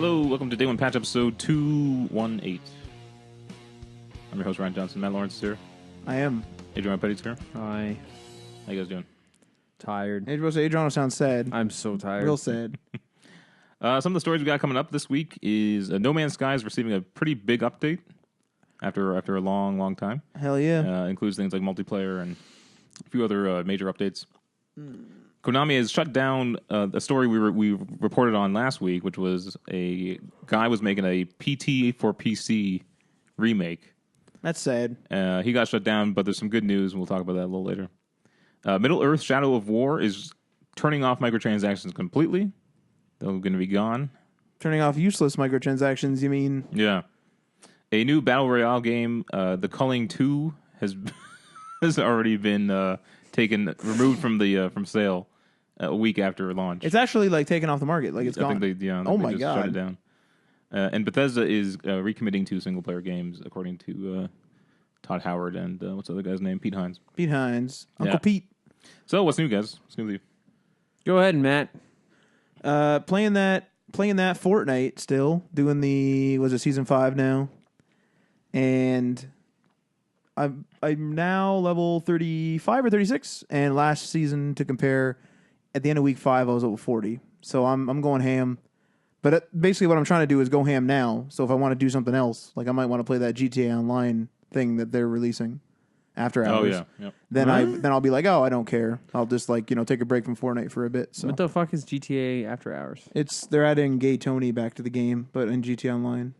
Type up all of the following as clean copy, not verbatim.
Hello, welcome to Day 1 Patch episode 218. I'm your host, Ryan Johnson. Matt Lawrence is here. I am. Adrian Petty's here. Hi. How you guys doing? Tired. Adriano sounds sad. I'm so tired. Real sad. Some of the stories we got coming up this week is No Man's Sky is receiving a pretty big update after a long time. Hell yeah. Includes things like multiplayer and a few other major updates. Konami has shut down a story we reported on last week, which was a guy was making a PT for PC remake. That's sad. He got shut down, but there's some good news, and we'll talk about that a little later. Middle-earth Shadow of War is turning off microtransactions completely. They're going to be gone. Turning off useless microtransactions, you mean? Yeah. A new Battle Royale game, the Culling 2, has already been removed from sale a week after launch. It's actually like taken off the market. Like it's gone. I think they oh my just God. shut it down. And Bethesda is recommitting to single-player games, according to Todd Howard and what's the other guy's name? Pete Hines. Pete Hines. Uncle Yeah. Pete. So, what's new, guys? What's new with you? Go ahead, Matt. Playing that Fortnite still. Doing was it season 5 now? And I'm now level 35 or 36. And last season, to compare, at the end of week 5, I was level 40. So I'm going ham. But basically what I'm trying to do is go ham now. So if I want to do something else, like I might want to play that GTA Online thing that they're releasing after hours. Oh, yeah. Yep. Then I'll be like, oh, I don't care. I'll just take a break from Fortnite for a bit. So What the fuck is GTA After Hours? they're adding Gay Tony back to the game, but in GTA Online.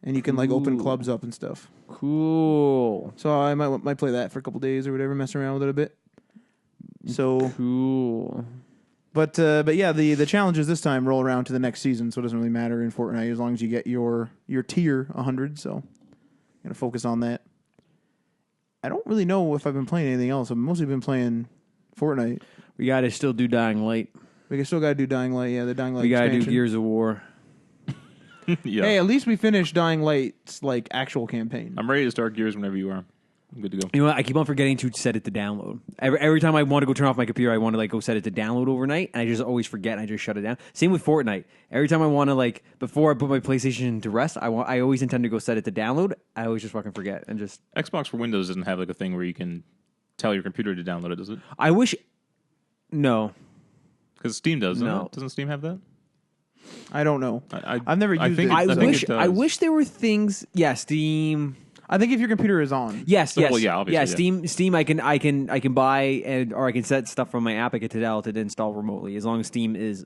And you can open clubs up and stuff. Cool. So I might play that for a couple days or whatever, mess around with it a bit. So Cool. But yeah, the challenges this time roll around to the next season, so it doesn't really matter in Fortnite as long as you get your tier 100. So I'm gonna focus on that. I don't really know if I've been playing anything else. I've mostly been playing Fortnite. We gotta still do Dying Light. We still gotta do Dying Light. Yeah, the Dying Light. We gotta expansion. do Gears of War. Yeah. Hey, at least we finished Dying Light's actual campaign. I'm ready to start Gears whenever you are. I'm good to go. You know what? I keep on forgetting to set it to download. Every time I want to go turn off my computer, I want to go set it to download overnight, and I just always forget and I just shut it down. Same with Fortnite. Every time I want to before I put my PlayStation to rest, I always intend to go set it to download. I always just fucking forget and just. Xbox for Windows doesn't have a thing where you can tell your computer to download it, does it? I wish. No. Because Steam does. No. Doesn't Steam have that? I don't know. I've never used think it. I wish there were things. Yeah, Steam. I think if your computer is on. Yes. Well, yeah, obviously, yeah. Steam. I can buy or I can set stuff from my app. I can tell it to install remotely as long as Steam is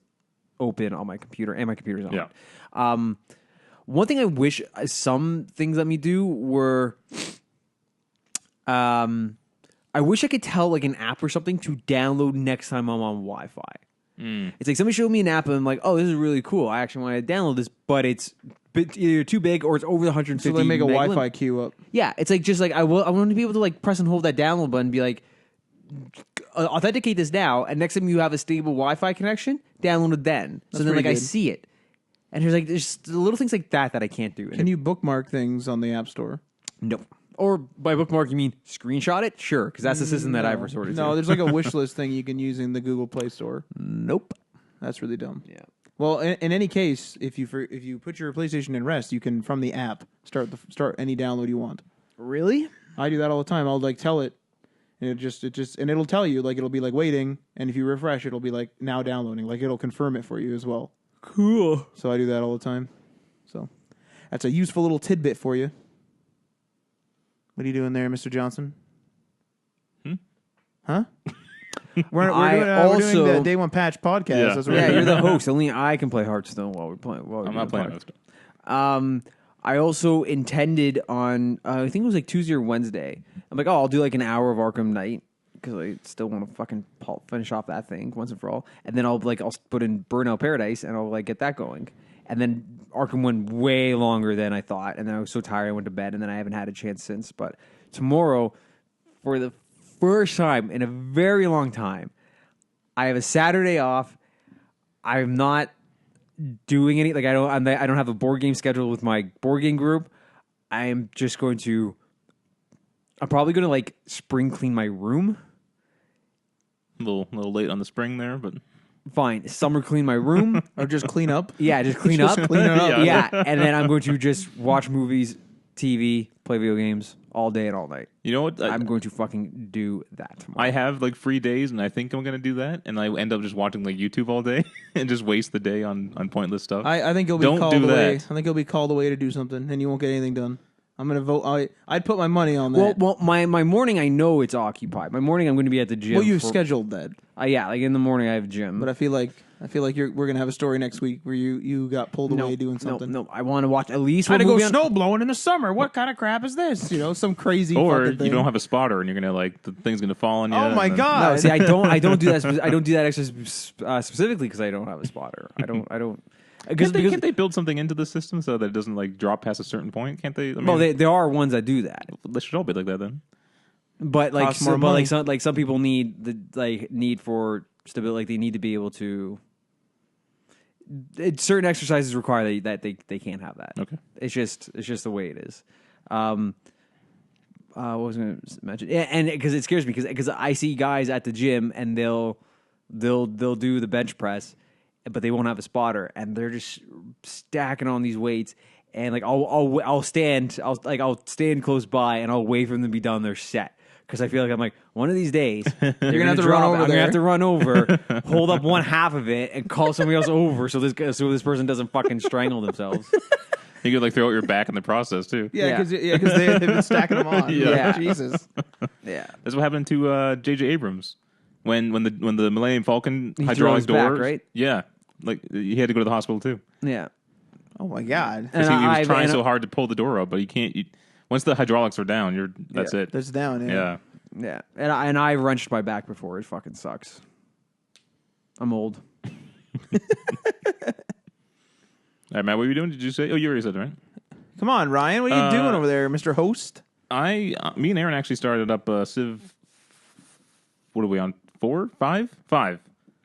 open on my computer and my computer's on. Yeah. One thing I wish some things let me do were, I wish I could tell an app or something to download next time I'm on Wi-Fi. It's like somebody showed me an app and I'm like, oh, this is really cool. I actually want to download this, but it's either too big or it's over the 150. So they make a meg Wi-Fi limit. queue up. Yeah, it's I want to be able to press and hold that download button and be like, authenticate this now, and next time you have a stable Wi-Fi connection, download it then. So That's then pretty I good. see it. And there's little things like that I can't do. Can you bookmark things on the App Store? No. Or by bookmark, you mean screenshot it? Sure, because that's the system that I've resorted to. No, there's a wish list thing you can use in the Google Play Store. Nope. That's really dumb. Yeah. Well, in any case, if you put your PlayStation in rest, you can from the app start any download you want. Really? I do that all the time. I'll tell it, and it'll tell you it'll be waiting, and if you refresh, it'll be now downloading. It'll confirm it for you as well. Cool. So I do that all the time. So that's a useful little tidbit for you. What are you doing there, Mr. Johnson? Huh? We're doing the Day 1 Patch podcast. Yeah. That's what Yeah, we're you're doing. the host. Only I can play Hearthstone while we're playing. I'm not playing Hearthstone. I also intended on, I think it was Tuesday or Wednesday. I'm like, I'll do an hour of Arkham Knight because I still want to fucking finish off that thing once and for all. And then I'll put in Burnout Paradise and I'll get that going. And then Arkham went way longer than I thought. And then I was so tired I went to bed and then I haven't had a chance since. But tomorrow, for the first time in a very long time, I have a Saturday off. I'm not doing any I don't have a board game schedule with my board game group. I'm probably going to spring clean my room. A little late on the spring there, but fine, summer clean my room. Or just clean up. Yeah, just clean up. clean it up. Yeah, and then I'm going to just watch movies, TV, play video games all day and all night. You know what? I'm going to fucking do that tomorrow. I have like free days, and I think I'm going to do that, and I end up just watching like YouTube all day and just waste the day on pointless stuff. I think you'll be Don't called do away. that. I think you'll be called away to do something, and you won't get anything done. I'm gonna vote. I'd put my money on that. well, my morning, I know it's occupied. My morning, I'm going to be at the gym. Well, you've scheduled that, Yeah, like in the morning, I have gym. but I feel like we're gonna have a story next week where you got pulled away doing something. No, I want to watch at least I one had to go movie on- snow blowing in the summer. What kind of crap is this? You know, some crazy or fucking thing. you don't have a spotter, and you're gonna like the thing's gonna fall on you. Oh my and then- god! No, see, I don't do that. I don't do that exercise specifically because I don't have a spotter. I don't. Can't they build something into the system so that it doesn't like drop past a certain point? Can't they? I mean, Well, there are ones that do that, they should all be like that then. but like, Costs more money. some people need the need for stability. Like they need to be able to. Certain exercises require that they can't have that. Okay. It's just the way it is. What was I going to mention? Yeah, and because it scares me because I see guys at the gym and they'll do the bench press, but they won't have a spotter, and they're just stacking on these weights. And like I'll stand close by and I'll wait for them to be done their set because I feel like I'm like one of these days you're gonna have to run over I'm gonna there. have to run over, hold up one half of it, and call somebody else over so this person doesn't fucking strangle themselves. You could like throw out your back in the process too. Yeah, because they've been stacking them on. Yeah. Jesus. Yeah. That's what happened to J.J. Abrams when the Millennium Falcon He threw hydraulic his back, doors. right? Yeah, like he had to go to the hospital too Yeah. Oh my god. because he was I've- trying and so hard to pull the door up, but he can't. Once the hydraulics are down, that's it. That's down. Yeah. Yeah. And I wrenched my back before. It fucking sucks. I'm old. All right, Matt, what were you doing? Did you say? Oh, you already said it, right? Come on, Ryan. What are you doing over there, Mr. Host? Me and Aaron actually started up Civ. What are we on? 4, 5, 5?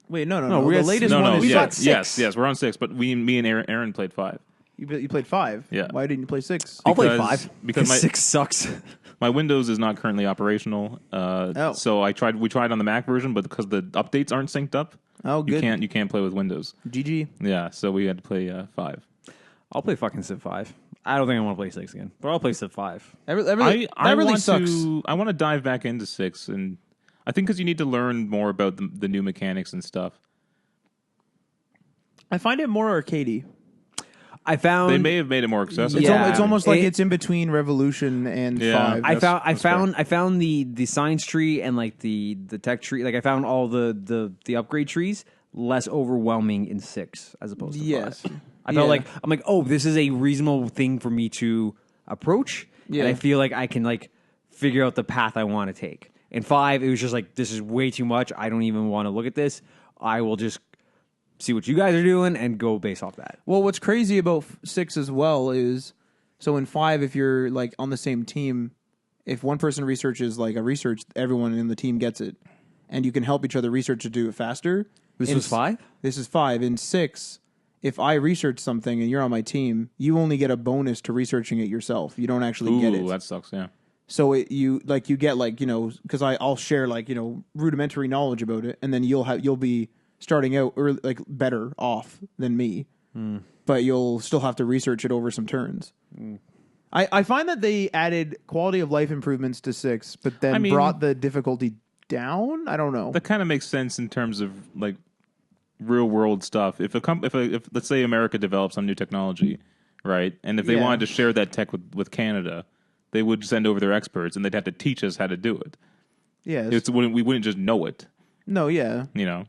Wait, no. we're The at latest No, one no, is yes, we're on 6. But me and Aaron played 5. You played 5. Yeah. Why didn't you play 6? I'll play Because- 5 because my- 6 sucks. My Windows is not currently operational, so we tried on the Mac version, but because the updates aren't synced up, Oh, good. you can't play with Windows. GG. Yeah, so we had to play 5. I'll play fucking Civ 5. I don't think I want to play 6 again, but I'll play Civ 5. That really want sucks. I want to dive back into 6, and I think because you need to learn more about the new mechanics and stuff. I find it more arcadey. I found They may have made it more accessible. Yeah. It's almost like It- it's in between Revolution and Yeah. 5. I found the science tree and like the tech tree. Like I found all the upgrade trees less overwhelming in 6 as opposed to Yes. 5. I felt Yeah. like I'm like, oh, this is a reasonable thing for me to approach, Yeah. and I feel like I can like figure out the path I want to take. In 5, it was just like this is way too much. I don't even want to look at this. I will just see what you guys are doing and go based off that. Well, what's crazy about 6 as well is, so in 5, if you're like on the same team, if one person researches like a research, everyone in the team gets it, and you can help each other research to do it faster. This In was s- 5? This is 5. In 6, if I research something and you're on my team, you only get a bonus to researching it yourself. You don't actually get it. Ooh, that sucks. Yeah. So you get like, because I'll share like, rudimentary knowledge about it, and then you'll be starting out like better off than me, but you'll still have to research it over some turns. I find that they added quality of life improvements to 6, but then brought the difficulty down. I don't know. That kind of makes sense in terms of like real world stuff. If let's say America develops some new technology, right, and if they Yeah. wanted to share that tech with Canada, they would send over their experts, and they'd have to teach us how to do it. Yes. We wouldn't just know it, No, yeah. you know.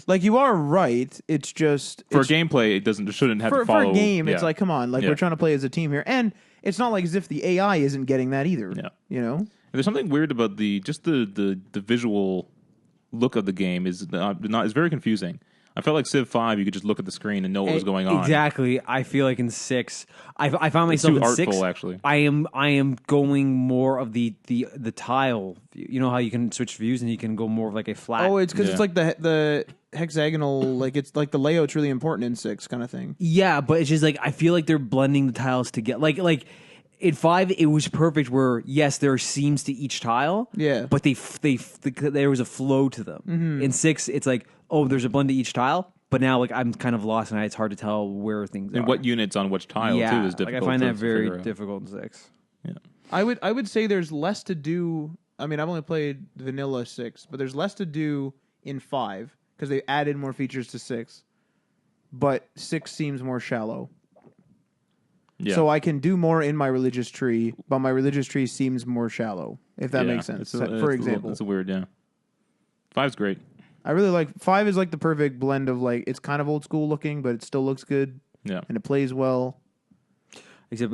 Like you are right. It's just For it's, gameplay, it shouldn't have for, to follow. for a game. It's yeah. like, come on, like Yeah. we're trying to play as a team here, and it's not like as if the AI isn't getting that either. Yeah. You know. And there's something weird about the visual look of the game is very confusing. I felt like Civ 5, you could just look at the screen and know what was going on. Exactly. I feel like in 6, I found It's myself too in artful, 6. actually. I am going more of the tile view. You know how you can switch views and you can go more of like a flat. Oh, it's because Yeah. it's like the hexagonal, like it's like the layout's really important in 6 kind of thing. yeah, but it's just like I feel like they're blending the tiles together. Like in 5, it was perfect. Where yes, there are seams to each tile. Yeah. but there was a flow to them. In 6, it's like oh, there's a blend of each tile. But now, like, I'm kind of lost, and it's hard to tell where things are. And what units on which tile, too, is difficult. Like, I find that very figure out. difficult in 6. Yeah. I would say there's less to do. I mean, I've only played vanilla 6, but there's less to do in 5 because they added more features to 6. But 6 seems more shallow. Yeah. So I can do more in my religious tree, but my religious tree seems more shallow, if that makes sense. For example. It's a weird, yeah. 5's great. I really like 5 is like the perfect blend of like it's kind of old school looking, but it still looks good. Yeah. And it plays well. Except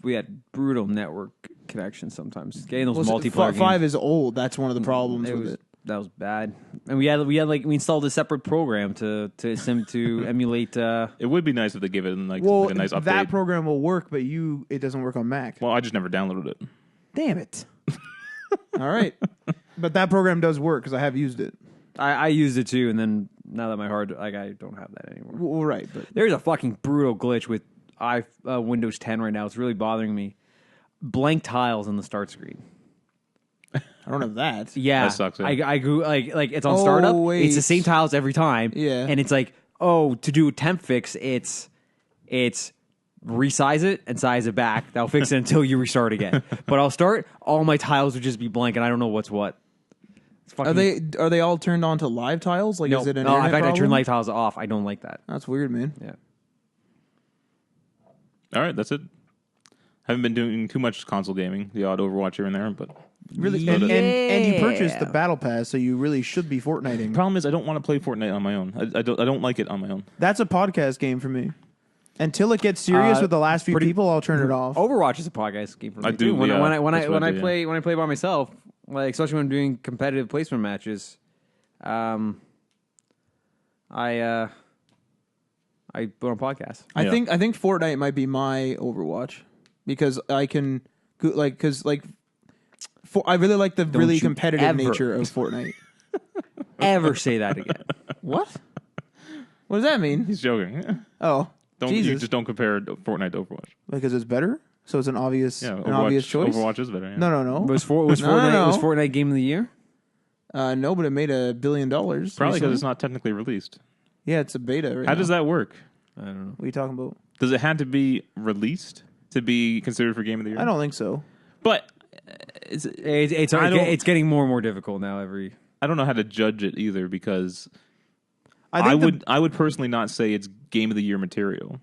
we had brutal network connections sometimes. Getting those multiplayer 5 games, is old. That's one of the problems with it. That was bad. And we installed a separate program to emulate. It would be nice if they gave it like a nice update. That program will work, but it doesn't work on Mac. Well, I just never downloaded it. Damn it. All right. But that program does work because I have used it. I used it too, and then now that my hard, like, I don't have that anymore. Well, right, but There's a fucking brutal glitch with Windows 10 right now. It's really bothering me. Blank tiles in the start screen. I don't have that. Yeah, That sucks, yeah. I grew like it's on startup. wait. It's the same tiles every time. Yeah. and it's like, oh, to do a temp fix, it's resize it and size it back. That'll fix it until you restart again. But I'll start. All my tiles would just be blank, and I don't know what's what. It's fucking, Are they all turned on to live tiles? Like, No, is it an no. In internet fact, I problem? turn light tiles off. I don't like that. That's weird, man. Yeah. All right, that's it. Haven't been doing too much console gaming. The odd Overwatch here and there, but Really, Yeah. and you purchased the Battle Pass, so you really should be Fortniting. problem is I don't want to play Fortnite on my own. I don't like it on my own. That's a podcast game for me. Until it gets serious with the last few people, I'll turn it off. Overwatch is a podcast game for me. I do, too. When yeah. I That's what I do, play by myself, like especially when I'm doing competitive placement matches, I put on podcasts. I Yeah. think Fortnite might be my Overwatch because I can I really like the really you competitive ever. nature of Fortnite. Ever say that again? What? What does that mean? He's joking. Oh, You Jesus! just don't compare Fortnite to Overwatch. Because it's better, so it's an obvious choice. Overwatch is better. Yeah. No. Was No, Fortnite no. was Fortnite Game of the Year? No, but it made $1 billion. Probably recently. because it's not technically released. Yeah, it's a beta. Right How now. does that work? I don't know. What are you talking about? Does it have to be released to be considered for Game of the Year? I don't think so. But It's getting more and more difficult now. I don't know how to judge it either because I think I would personally not say it's Game of the Year material.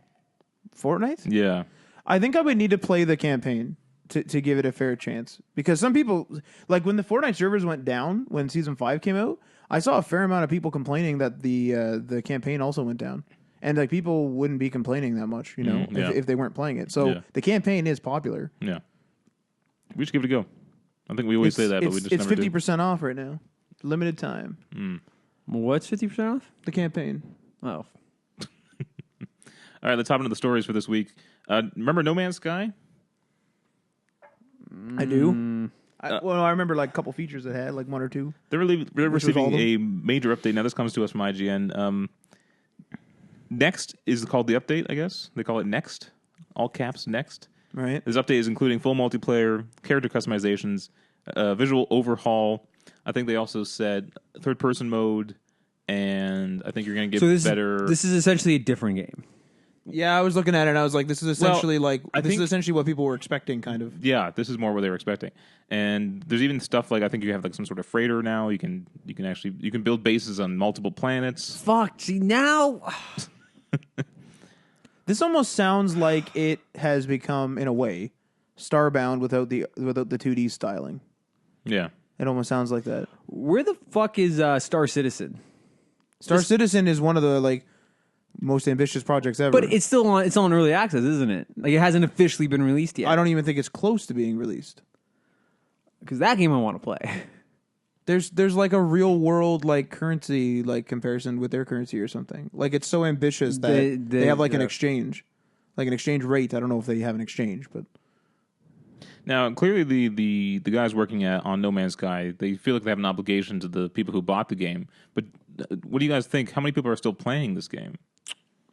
Fortnite. Yeah. I think I would need to play the campaign to give it a fair chance because some people like when the Fortnite servers went down when Season 5 came out. I saw a fair amount of people complaining that the campaign also went down, and like people wouldn't be complaining that much, if they weren't playing it. So the campaign is popular. Yeah. We should give it a go. I think we always say that, but we just it's never 50% off right now, limited time. What's 50% off? The campaign. Oh, All right, let's hop into the stories for this week. Remember No Man's Sky? I do. I remember like a couple features it had, like one or two. They're was all receiving of a major update. Now, this comes to us from IGN. Next is called the update, I guess. They call it Next. All caps, Next. Right. This update is including full multiplayer, character customizations, visual overhaul. I think they also said third-person mode, and I think you're going to get better... This is essentially a different game. Yeah, I was looking at it and I was like, this is essentially this is essentially what people were expecting, kind of. Yeah, this is more what they were expecting. And there's even stuff like I think you have like some sort of freighter now. You can build bases on multiple planets. Fuck. See now. This almost sounds like it has become, in a way, Starbound without the 2D styling. Yeah. It almost sounds like that. Where the fuck is Star Citizen? Star Citizen is one of the most ambitious projects ever. But it's still on early access, isn't it? Like it hasn't officially been released yet. I don't even think it's close to being released. Because that game I want to play. There's like a real world currency comparison with their currency or something. Like it's so ambitious that they have an exchange, like an exchange rate. I don't know if they have an exchange, but now clearly the guys working on No Man's Sky, they feel like they have an obligation to the people who bought the game. But what do you guys think? How many people are still playing this game?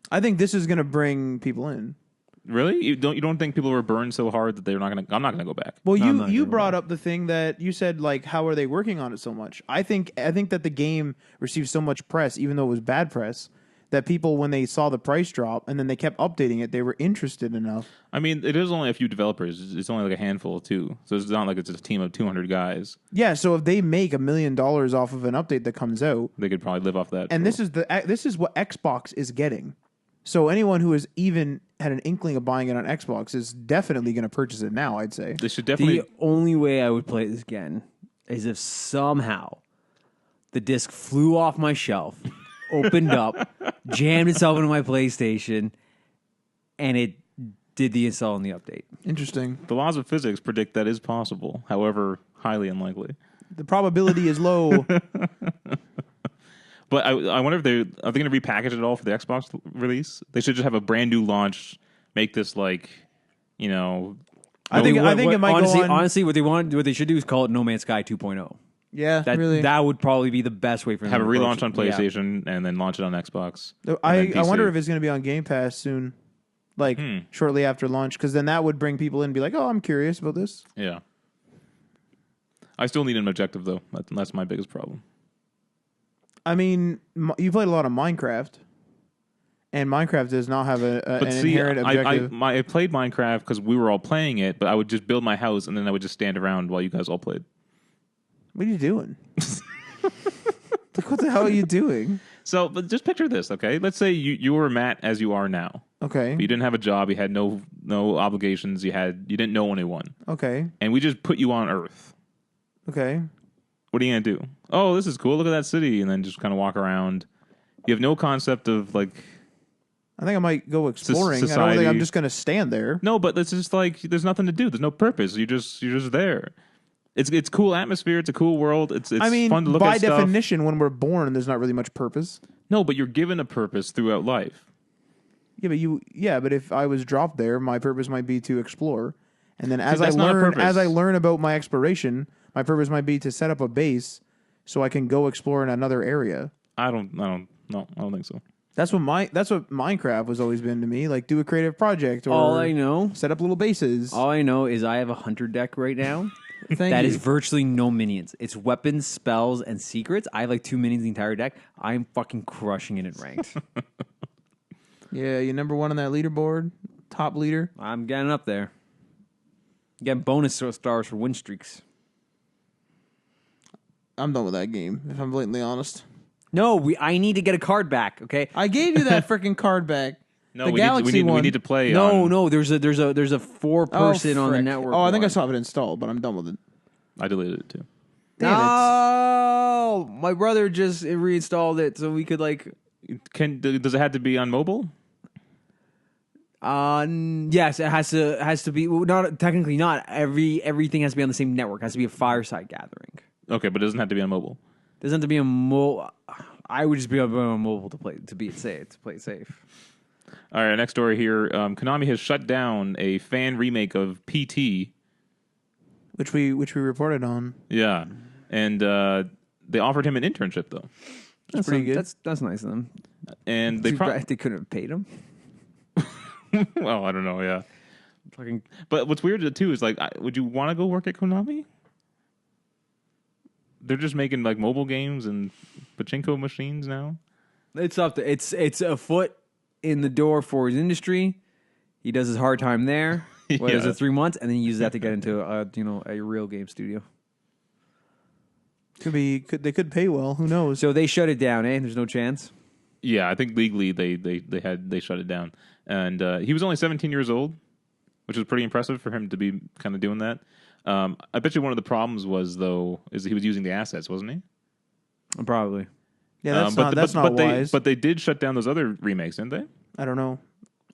I think this is going to bring people in. Really? You don't think people were burned so hard that they're not going to? I'm not going to go back. Well, No, I'm not you gonna brought lie. up the thing that you said, like, how are they working on it so much? I think that the game received so much press, even though it was bad press, that people, when they saw the price drop and then they kept updating it, they were interested enough. I mean, it is only a few developers. It's only like a handful too. So it's not like it's a team of 200 guys. Yeah, so if they make $1 million off of an update that comes out, They could probably live off that. and this is what Xbox is getting. So anyone who has even had an inkling of buying it on Xbox is definitely going to purchase it now, I'd say. They should definitely. The only way I would play this again is if somehow the disc flew off my shelf, opened up, jammed itself into my PlayStation, and it did the install and the update. Interesting. The laws of physics predict that is possible, however, highly unlikely. The probability is low. But I wonder if are they going to repackage it all for the Xbox release? They should just have a brand new launch. Make this like, I think it might honestly, go on. Honestly, what they should do is call it No Man's Sky 2.0. Yeah, That really. that would probably be the best way for them have a to approach relaunch on it. Yeah. PlayStation and then launch it on Xbox. I and then wonder PC. if it's going to be on Game Pass soon, like shortly after launch, because then that would bring people in and be like, "Oh, I'm curious about this." Yeah. I still need an objective though. That's my biggest problem. I mean, you played a lot of Minecraft, and Minecraft does not have an inherent objective. I played Minecraft because we were all playing it, but I would just build my house and then I would just stand around while you guys all played. What are you doing? Like, what the hell are you doing? So, but just picture this, okay? Let's say you were Matt as you are now. Okay. You didn't have a job, you had no obligations, you didn't know anyone, Okay. and we just put you on Earth. Okay. What are you gonna do? Oh, this is cool. Look at that city, and then just kind of walk around. You have no concept of like. I think I might go exploring. I don't society. think I'm just going to stand there. No, but it's just like there's nothing to do. There's no purpose. You're just there. It's cool atmosphere. It's a cool world. It's I mean, fun to look by at stuff. definition, when we're born, there's not really much purpose. No, but you're given a purpose throughout life. Yeah, but if I was dropped there, my purpose might be to explore, and then as that's not a purpose. I learn about my exploration, my purpose might be to set up a base so I can go explore in another area. I don't think so. That's what Minecraft has always been to me. Like, do a creative project or All I know set up little bases. is I have a hunter deck right now. Thank That you. is virtually no minions. It's weapons, spells, and secrets. I have like 2 minions in the entire deck. I'm fucking crushing it in ranked. Yeah, you're number one on that leaderboard, top leader. I'm getting up there. Getting bonus stars for win streaks. I'm done with that game, if I'm blatantly honest. No, I need to get a card back. Okay. I gave you that freaking card back. No, The we Galaxy one. need to play. No. There's a 4-person on the frick. network. Oh, I think I one. still have it installed, but I'm done with it. I deleted it too. Damn it. No, my brother just reinstalled it so we could like. Does it have to be on mobile? Yes, it has to be. Well, not technically not everything has to be on the same network. It has to be a fireside gathering. Okay, but it doesn't have to be on mobile. Doesn't have to be a mobile. I would just be on mobile to play to play it safe. All right, next story here. Konami has shut down a fan remake of PT. Which we reported on. Yeah, and they offered him an internship though, That's pretty good. That's nice of them. and they They couldn't have paid him. well, I don't know, yeah. Fucking. But what's weird too is like, would you want to go work at Konami? They're just making like mobile games and pachinko machines now. It's up to it's a foot in the door for his industry. He does his hard time there. What is Yeah. it, 3 months, and then he uses that to get into a real game studio. They could pay well. Who knows? So they shut it down. There's no chance. Yeah, I think legally they shut it down, and he was only 17 years old, which was pretty impressive for him to be kind of doing that. I bet you one of the problems was he was using the assets, wasn't he? Probably. Yeah, that's not wise. But they did shut down those other remakes, didn't they? I don't know.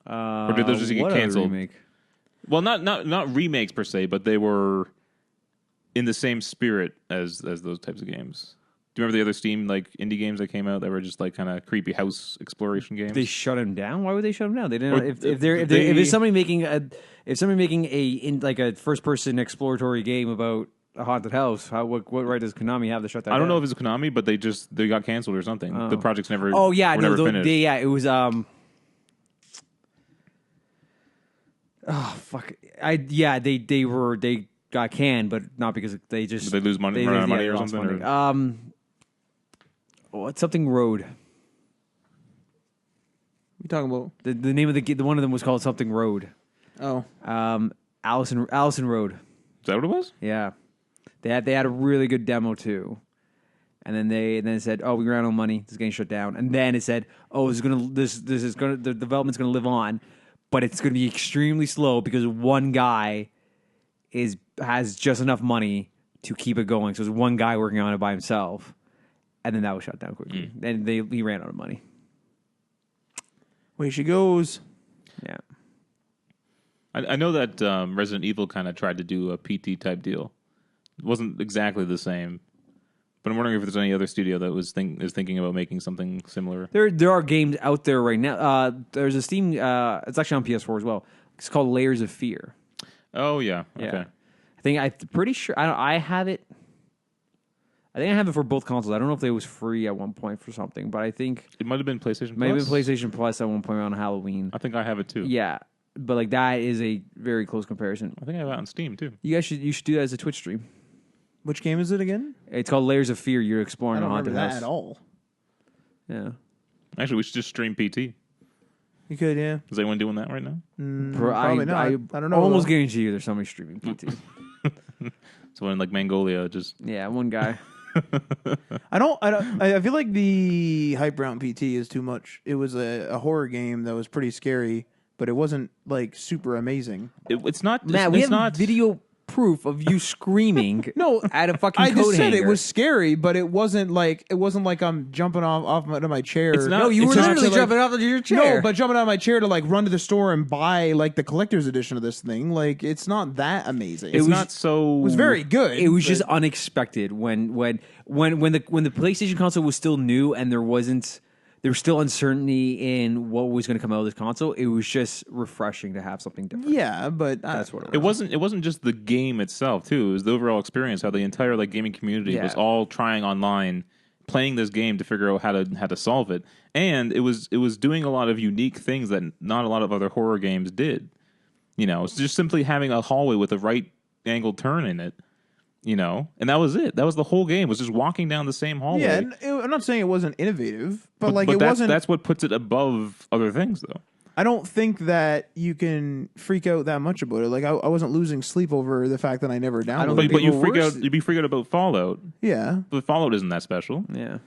Or did those just get what other canceled? remake? Well, not remakes per se, but they were in the same spirit as those types of games. Do you remember the other Steam like indie games that came out that were just like kind of creepy house exploration games? They shut him down. Why would they shut him down? They Or didn't. If it's somebody making a first person exploratory game about a haunted house, what right does Konami have to shut that down? I don't know if it's Konami, but they got canceled or something. The projects never. Oh yeah, were never no, finished. it was Oh fuck! They got canned, but not because they just Did they lose money, run out of money or lost something? money. What's something Road? You talking about? The name of the one of them was called something Road. Oh, Allison Road. Is that what it was? Yeah, they had a really good demo too, and then it said, "Oh, we ran out of money. This is getting shut down." And then it said, "Oh, the development's gonna live on, but it's gonna be extremely slow because one guy has just enough money to keep it going. So there's one guy working on it by himself." And then that was shut down quickly. And he ran out of money. way she goes. Yeah. I know that Resident Evil kind of tried to do a PT type deal. It wasn't exactly the same, but I'm wondering if there's any other studio that is thinking about making something similar. There are games out there right now. There's a Steam. It's actually on PS4 as well. It's called Layers of Fear. Oh yeah. Okay. I'm pretty sure. I have it. I think I have it for both consoles. I don't know if it was free at one point for something, but I think It might have been PlayStation. maybe Plus. PlayStation Plus at one point around Halloween. I think I have it too. Yeah, but like that is a very close comparison. I think I have it on Steam too. You should do that as a Twitch stream. Which game is it again? It's called Layers of Fear. You're I exploring don't a remember haunted that house. at all. Yeah. Actually, we should just stream PT. You could, yeah. Is anyone doing that right now? Probably not. I don't know. Almost though. guarantee you there's somebody streaming PT. So in like Mongolia, just Yeah, one guy. I feel like the hype around PT is too much. It was a horror game that was pretty scary, but it wasn't like super amazing. it's not. Matt, we it's have not video proof of you screaming. No, at a fucking I coat just said hanger. it was scary, but it wasn't like I'm jumping off my chair. It's not- No, you were It's not literally to, like- jumping off of your chair. No, but jumping out of my chair to like run to the store and buy like the collector's edition of this thing. Like it's not that amazing. It's It not so. was very good. it was but- just unexpected when the PlayStation console was still new and there was still uncertainty in what was going to come out of this console. It was just refreshing to have something different. yeah, but That's what it It was. wasn't just the game itself too. It was the overall experience. How the entire like gaming community was all trying online, playing this game to figure out how to solve it, and it was doing a lot of unique things that not a lot of other horror games did. You know, it's just simply having a hallway with a right angled turn in it. You know, and that was it. That was the whole game. Was just walking down the same hallway. yeah. And I'm not saying it wasn't innovative, but like it that's, wasn't. That's what puts it above other things, though. I don't think that you can freak out that much about it. Like I wasn't losing sleep over the fact that I never downloaded. But you people freak were- out. You'd be freaked out about Fallout. Yeah, But Fallout isn't that special. Yeah.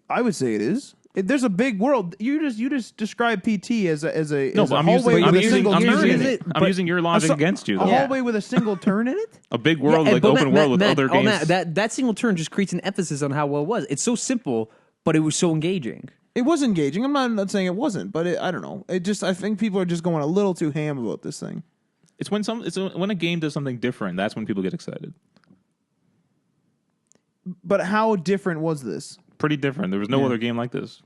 I would say it is. There's a big world. You just describe PT as a No, as but a I'm using hallway with a single turn in it. I'm using your logic against you. A Though. hallway with a single turn in it. A big world, Yeah, like but open world with other games. Matt, that single turn just creates an emphasis on how well it was. It's so simple, but it was so engaging. It was engaging. I'm not saying it wasn't, but I don't know. I think people are just going a little too ham about this thing. It's when when a game does something different. That's when people get excited. But how different was this? Pretty different. There was no other game like this.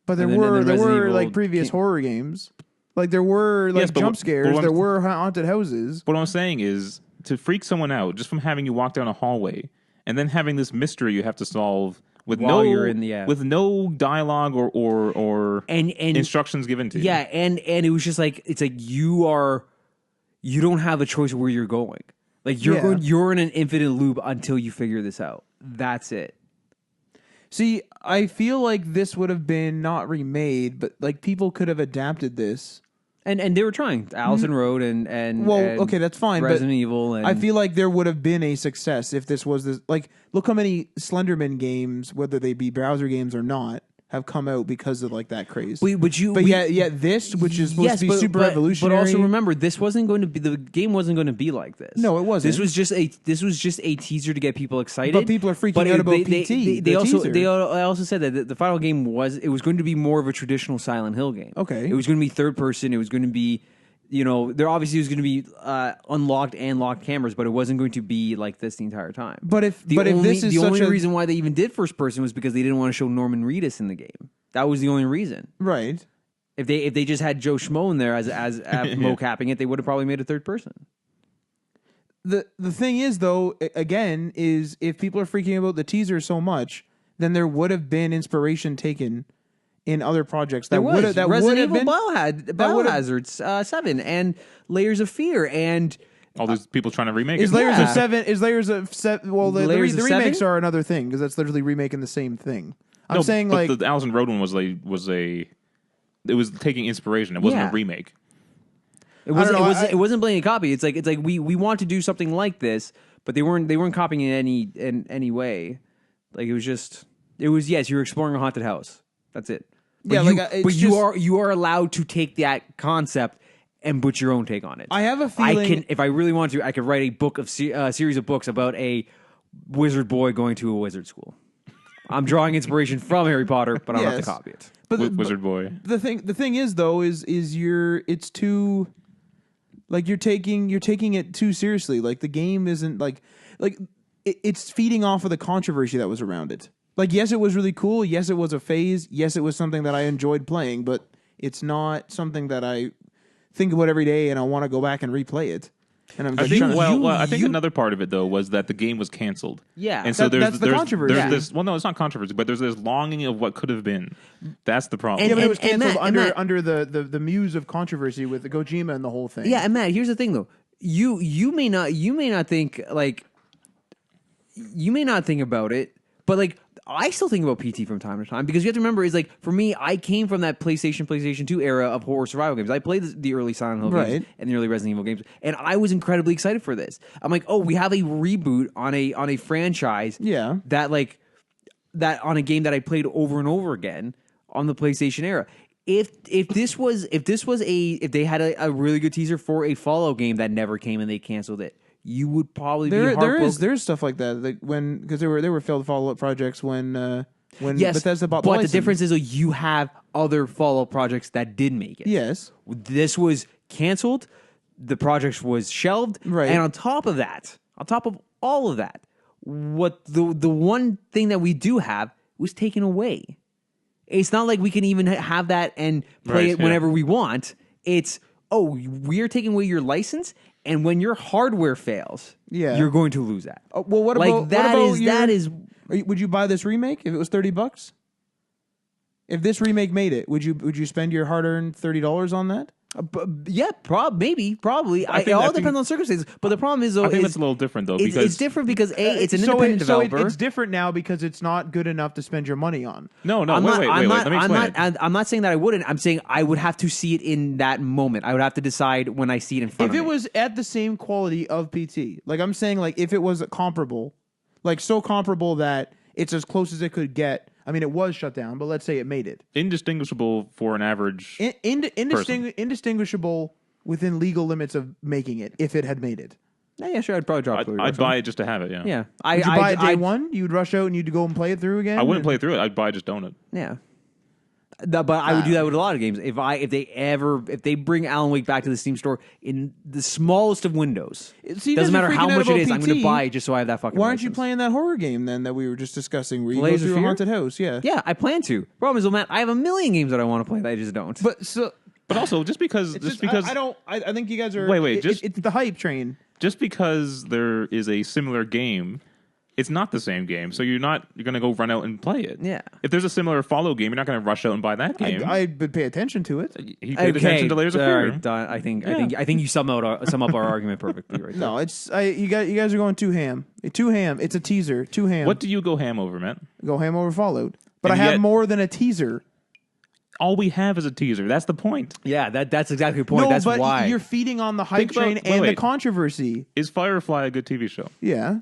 But there And then were Resident Evil like previous horror games. Like there were like Yes, but jump what scares. I'm- There were haunted houses. What I'm saying is to freak someone out just from having you walk down a hallway and then having this mystery you have to solve with While you're in the, with no dialogue or And instructions given to you. yeah, and it was just like it's like you don't have a choice where you're going. Like you're in an infinite loop until you figure this out. That's it. See, I feel like this would have been not remade, but like people could have adapted this. And they were trying Allison Road and Well, and okay, that's fine, but Resident Evil. And I feel like there would have been a success if this was this. Like, look how many Slenderman games, whether they be browser games or not, have come out because of like that craze. But yet this, which is supposed to be super revolutionary, But also remember, this wasn't going to be the game. Wasn't going to be like this. No, it wasn't. This was just a teaser to get people excited. But people are freaking out about PT, the teaser. They also said that the final game was going to be more of a traditional Silent Hill game. Okay. It was going to be third person. It was going to be. There obviously was going to be unlocked and locked cameras, but it wasn't going to be like this the entire time. But if this is the such only a reason why they even did first person was because they didn't want to show Norman Reedus in the game. That was the only reason. right, If they just had Joe Schmo in there as mocapping it, they would have probably made a third person. the thing is though, again, is if people are freaking about the teaser so much, then there would have been inspiration taken in other projects There that would was have Resident been Evil Biohazard 7 and Layers of Fear and All these people trying to remake is it. Layers Yeah. of Seven is Layers of Seven. Well, the Layers of remakes Seven? are another thing because that's literally remaking the same thing. I'm No, saying but like the Allison Road one was it was taking inspiration. It wasn't Yeah. a remake. it I don't wasn't know, it wasn't blaming a copy. It's like we want to do something like this, but they weren't copying it in any way. Like it was yes, you're exploring a haunted house. That's it. But Yeah, you, like, it's but just- you are allowed to take that concept and put your own take on it. I have a feeling if I really want to, I could write a book of series of books about a wizard boy going to a wizard school. I'm drawing inspiration from Harry Potter, but I don't have Yes. to copy it. but Wizard Boy. the thing is though is it's too like you're taking it too seriously. Like the game isn't it's feeding off of the controversy that was around it. Like yes, it was really cool. Yes, it was a phase. Yes, it was something that I enjoyed playing, but it's not something that I think about every day and I want to go back and replay it. And I'm I like, think, trying to- I think another part of it though was that the game was canceled. Yeah. and so that's the there's controversy. There's Yeah. this. Well, no, it's not controversy, but there's this longing of what could have been. That's the problem. yeah, but it was and canceled Matt- under the muse of controversy with the Kojima and the whole thing. Yeah, and Matt, here's the thing though. You may not think like you may not think about it, but like I still think about PT from time to time because you have to remember is like for me, I came from that PlayStation 2 era of horror survival games. I played the early Silent Hill games Right. and the early Resident Evil games, and I was incredibly excited for this. I'm like, oh, we have a reboot on a franchise, Yeah. that on a game that I played over and over again on the PlayStation era. If they had a really good teaser for a Fallout game that never came and they canceled it, you would probably be heartbroken. There's stuff like that like because there were failed follow-up projects when Yes, Bethesda bought but the license. difference is you have other Fallout projects that did make it. Yes. This was canceled. The project was shelved. Right. And on top of all of that, what the one thing that we do have was taken away. It's not like we can even have that and play Right, it yeah. whenever we want. It's, we are taking away your license, and when your hardware fails, Yeah. you're going to lose that. Well, what Like, about that what about is- that is- Would you buy this remake if it was $30? If this remake made it, would you spend your hard-earned $30 on that? Yeah, probably. I It think- all I think- depends on circumstances. But the problem is, though, I think is that's a little different though it's because different because it's an independent developer. It's different now because it's not good enough to spend your money on. no, I'm wait. Let me explain it. I'm not saying that I wouldn't. I'm saying I would have to see it in that moment. I would have to decide when I see it in front If of it me. was at the same quality of PT, like I'm saying, like if it was comparable, like so comparable that it's as close as it could get. I mean, it was shut down, but let's say it made it Indistinguishable for an average. indistinguishable within legal limits of making it if it had made it. yeah, sure, I'd probably drop. I'd buy it just to have it. Yeah. Yeah, Would you buy it day one? You'd rush out and you'd go and play it through again. I wouldn't play through it. I'd buy it, just own it. Yeah. But I would do that with a lot of games. If they bring Alan Wake back to the Steam store in the smallest of windows, See, you doesn't guys are matter how freaking out much it about is, I'm going to PT. buy it just so I have that fucking. Why aren't you license. playing that horror game then that we were just discussing, where you Layers go of through a Fear? haunted house? Yeah, Yeah, I plan to. Problem is, Matt, I have a million games that I want to play that I just don't. But so But also, just because I don't. I think you guys are. Wait, it's the hype train. just because there is a similar game, it's not the same game. So you're going to go run out and play it. Yeah. If there's a similar Follow game, you're not going to rush out and buy that game. I would pay attention to it. He paid attention to Layers of all Fear. right, done. I think you sum up our argument perfectly right there. No, you guys are going too ham. Too ham. It's a teaser. Too ham. What do you go ham over, Matt? Go ham over Fallout? But And I have yet- more than a teaser. All we have is a teaser. That's the point. Yeah, that's exactly the point. No, That's but why you're feeding on the hype Think about- train wait, and the wait. controversy. Is Firefly a good TV show? Yeah,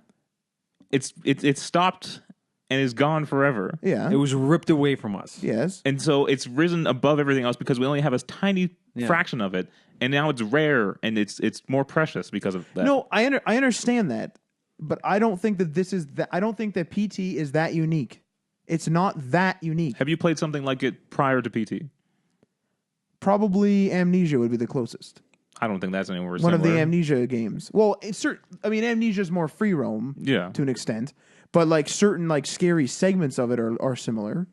It's stopped and is gone forever. yeah, it was ripped away from us. yes. And so it's risen above everything else because we only have a tiny fraction of it, and now it's rare and it's more precious because of that. No, I understand that, but I don't think that this is that. I don't think that PT is that unique. It's not that unique. Have you played something like it prior to PT? Probably Amnesia would be the closest. I don't think that's anywhere One similar. of the Amnesia games. Well, Amnesia is more free roam, Yeah. to an extent, but like certain like scary segments of it are similar.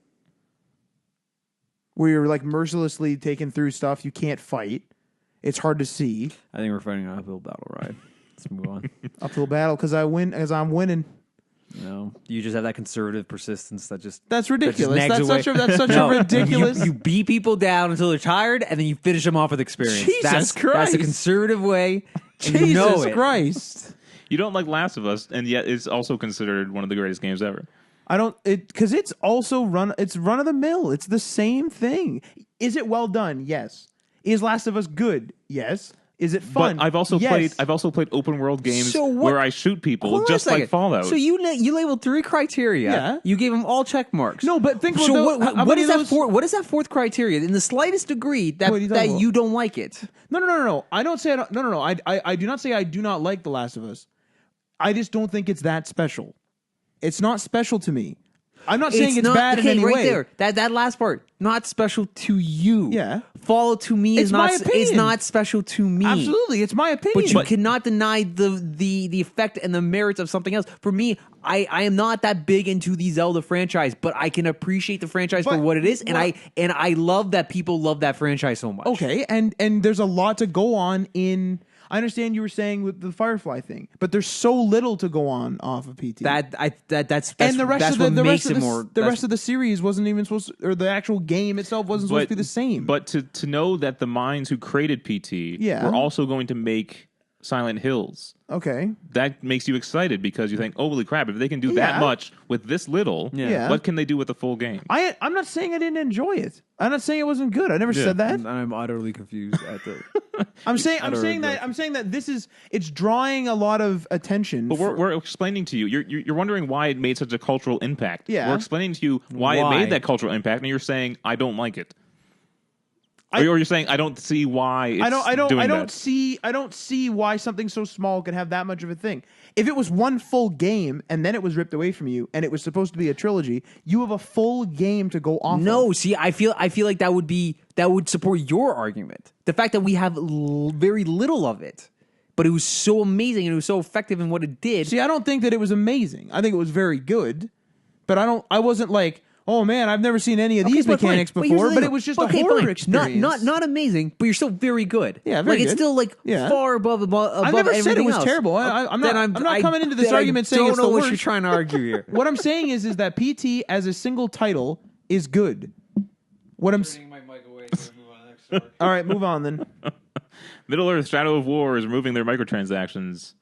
Where you're like mercilessly taken through stuff you can't fight. It's hard to see. I think we're fighting an uphill battle ride. Let's move on. Uphill battle because I'm winning. No, you just have that conservative persistence that just That's ridiculous. nags That's away. such a No, ridiculous. You beat people down until they're tired, and then you finish them off with experience. Jesus That's Christ. the conservative way. And Jesus you know it. Christ. You don't like Last of Us, and yet it's also considered one of the greatest games ever. I don't because it's also run of the mill. It's the same thing. Is it well done? Yes. Is Last of Us good? Yes. Is it fun? But I've also played open world games where I shoot people just like Fallout. So you labeled 3 criteria. Yeah. You gave them all check marks. No, but think about so what is those... what is that fourth criteria in the slightest degree that you don't like it? No. I don't say no. I do not say I do not like The Last of Us. I just don't think it's that special. It's not special to me. I'm not saying it's bad in any way. There. That last part, not special to you. Yeah. Fallout to me is not special to me. Absolutely, it's my opinion. But you cannot deny the effect and the merits of something else. For me, I am not that big into the Zelda franchise, but I can appreciate the franchise for what it is, and I love that people love that franchise so much. Okay, and there's a lot to go on in. I understand you were saying with the Firefly thing, but there's so little to go on off of PT. That's and the rest that's of the, what the makes rest it of the, more. the rest of the series wasn't even supposed to, or the actual game itself wasn't supposed to be the same. But to know that the minds who created PT were also going to make Silent Hills. Okay. That makes you excited because you think, holy crap, if they can do that much with this little, what can they do with the full game? I'm not saying I didn't enjoy it. I'm not saying it wasn't good. I never said that. I'm utterly confused at the. I'm saying that it's drawing a lot of attention. But we're explaining to you. You're wondering why it made such a cultural impact. Yeah. We're explaining to you why it made that cultural impact, and you're saying I don't like it. Or you're saying I don't see why it's I don't see why something so small can have that much of a thing. If it was one full game and then it was ripped away from you and it was supposed to be a trilogy, you have a full game to go off of. See, I feel like that would support your argument. The fact that we have very little of it, but it was so amazing and it was so effective in what it did. See, I don't think that it was amazing. I think it was very good, but I wasn't like, oh man, I've never seen any of these mechanics before, but it was just a horror experience. Not amazing, but you're still very good. Yeah, very good. It's still far above I never said it was else. terrible. I'm not coming into this argument saying it's the worst. I don't know what you're trying to argue here. What I'm saying is that PT as a single title is good. What I'm my mic away. So move on next. All right, move on then. Middle Earth Shadow of War is removing their microtransactions.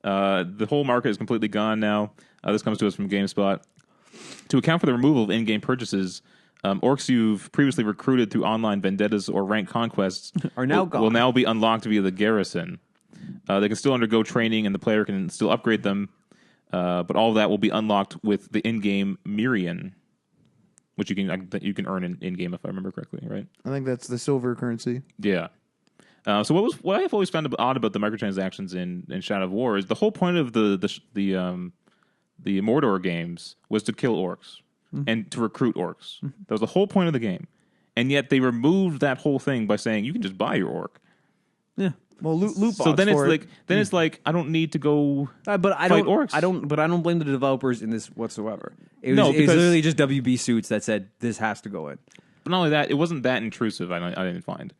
The whole market is completely gone now. This comes to us from GameSpot. To account for the removal of in-game purchases, orcs you've previously recruited through online vendettas or rank conquests are now gone. Will now be unlocked via the garrison. They can still undergo training, and the player can still upgrade them, but all of that will be unlocked with the in-game Mirian, which you can earn in-game if I remember correctly, right? I think that's the silver currency. Yeah. So what I've always found odd about the microtransactions in Shadow of War is the whole point of the Mordor games was to kill orcs and to recruit orcs. That was the whole point of the game. And yet they removed that whole thing by saying you can just buy your orc. Yeah. Well, loot box. So then it's like I don't need to go but I fight don't orcs. I don't blame the developers in this whatsoever. It was literally just WB Suits that said this has to go in. But not only that, it wasn't that intrusive. I didn't find.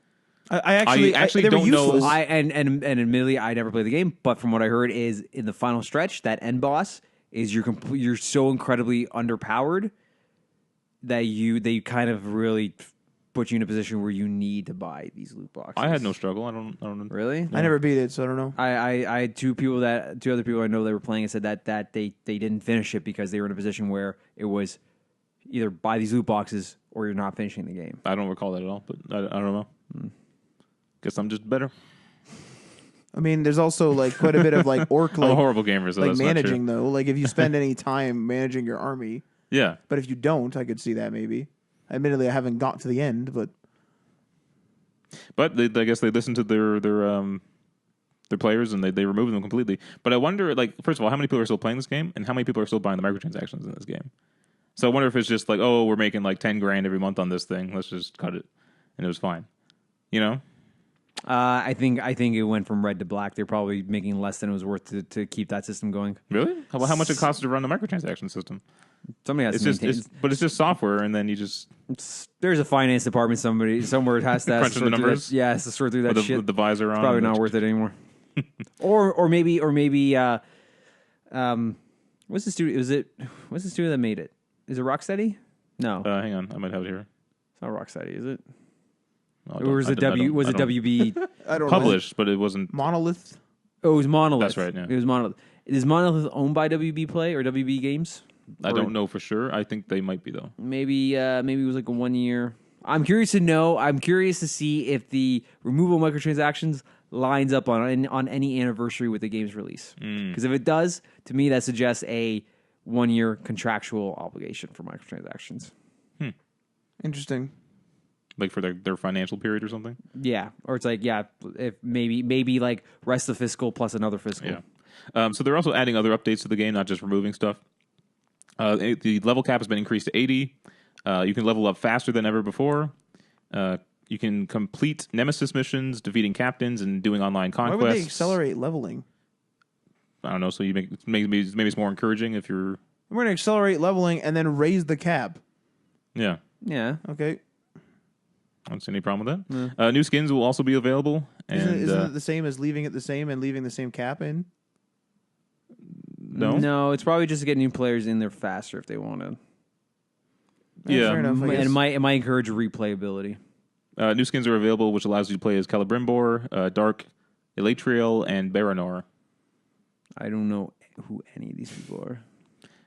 I actually they don't know. And admittedly, I never played the game, but from what I heard is in the final stretch, that end boss is you're so incredibly underpowered that they kind of really put you in a position where you need to buy these loot boxes. I had no struggle. I don't know. Really. I never beat it, so I don't know. I had two other people I know that were playing and said that they didn't finish it because they were in a position where it was either buy these loot boxes or you're not finishing the game. I don't recall that at all, but I don't know. Guess I'm just better. I mean, there's also quite a bit of orc I'm a horrible gamer, so that's managing not true. though. If you spend any time managing your army, yeah. But if you don't, I could see that maybe. Admittedly, I haven't got to the end, but I guess they listened to their players and they removed them completely. But I wonder, first of all, how many people are still playing this game, and how many people are still buying the microtransactions in this game? So I wonder if it's just we're making $10,000 every month on this thing. Let's just cut it, and it was fine. You know. I think it went from red to black. They're probably making less than it was worth to keep that system going. Really? How much it costs to run the microtransaction system? Somebody has to maintain. But it's just software, and then you just there's a finance department somewhere has to crunching the numbers. Yeah, has to sort through that shit. With the visor on. It's probably not worth it anymore. or maybe What's the studio? What's the studio that made it? Is it Rocksteady? No, Hang on, I might have it here. it's not Rocksteady, is it? No, Or was it WB? I don't published, but it wasn't. know. Monolith. Oh, it was Monolith. That's right, yeah. It was Monolith. Is Monolith owned by WB Play or WB Games? I don't know for sure. I think they might be though. Maybe it was like a 1 year. I'm curious to know. I'm curious to see if the removal of microtransactions lines up on any anniversary with the game's release. Because if it does, to me that suggests a 1 year contractual obligation for microtransactions. Interesting. Like for their financial period or something. Yeah, or it's like if maybe like rest of fiscal plus another fiscal. Yeah. So they're also adding other updates to the game, not just removing stuff. The level cap has been increased to 80. You can level up faster than ever before. You can complete Nemesis missions, defeating captains, and doing online conquests. Why would they accelerate leveling? I don't know. So maybe it's more encouraging if you're. We're going to accelerate leveling and then raise the cap. Yeah. Yeah. Okay. I don't see any problem with that. New skins will also be available. And, Isn't it the same as leaving it the same and leaving the same cap in? No, it's probably just to get new players in there faster if they want to. Yeah, fair enough, I And guess. it might encourage replayability. New skins are available, which allows you to play as Celebrimbor, Dark, Elatriel, and Baranor. I don't know who any of these people are.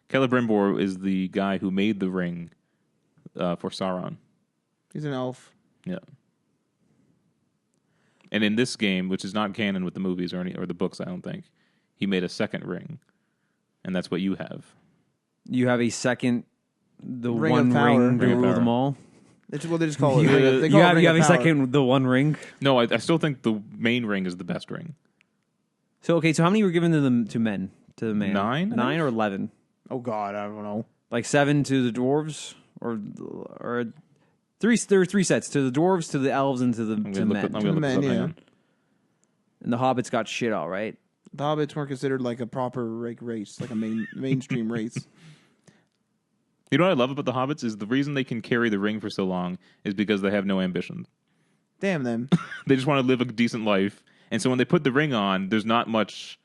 Celebrimbor is the guy who made the ring for Sauron. He's an elf. Yeah. And in this game, which is not canon with the movies or the books, I don't think, he made a second ring, and that's what you have. You have a second, the Ring one of power. ring to Ring of rule power. them all. They just call it. You, they you call it have Ring of a Power. second, the one ring. No, I still think the main ring is the best ring. So how many were given to the man? 9, I think? 9 or 11? Oh God, I don't know. Like 7 to the dwarves, or three? There are 3 sets to the dwarves, to the elves, and to the I'm men. going to look men, this up. Hang yeah. on. And the hobbits got shit all right. The hobbits weren't considered like a proper race, like a mainstream race. You know what I love about the hobbits is the reason they can carry the ring for so long is because they have no ambition. Damn them. They just want to live a decent life, and so when they put the ring on, there's not much,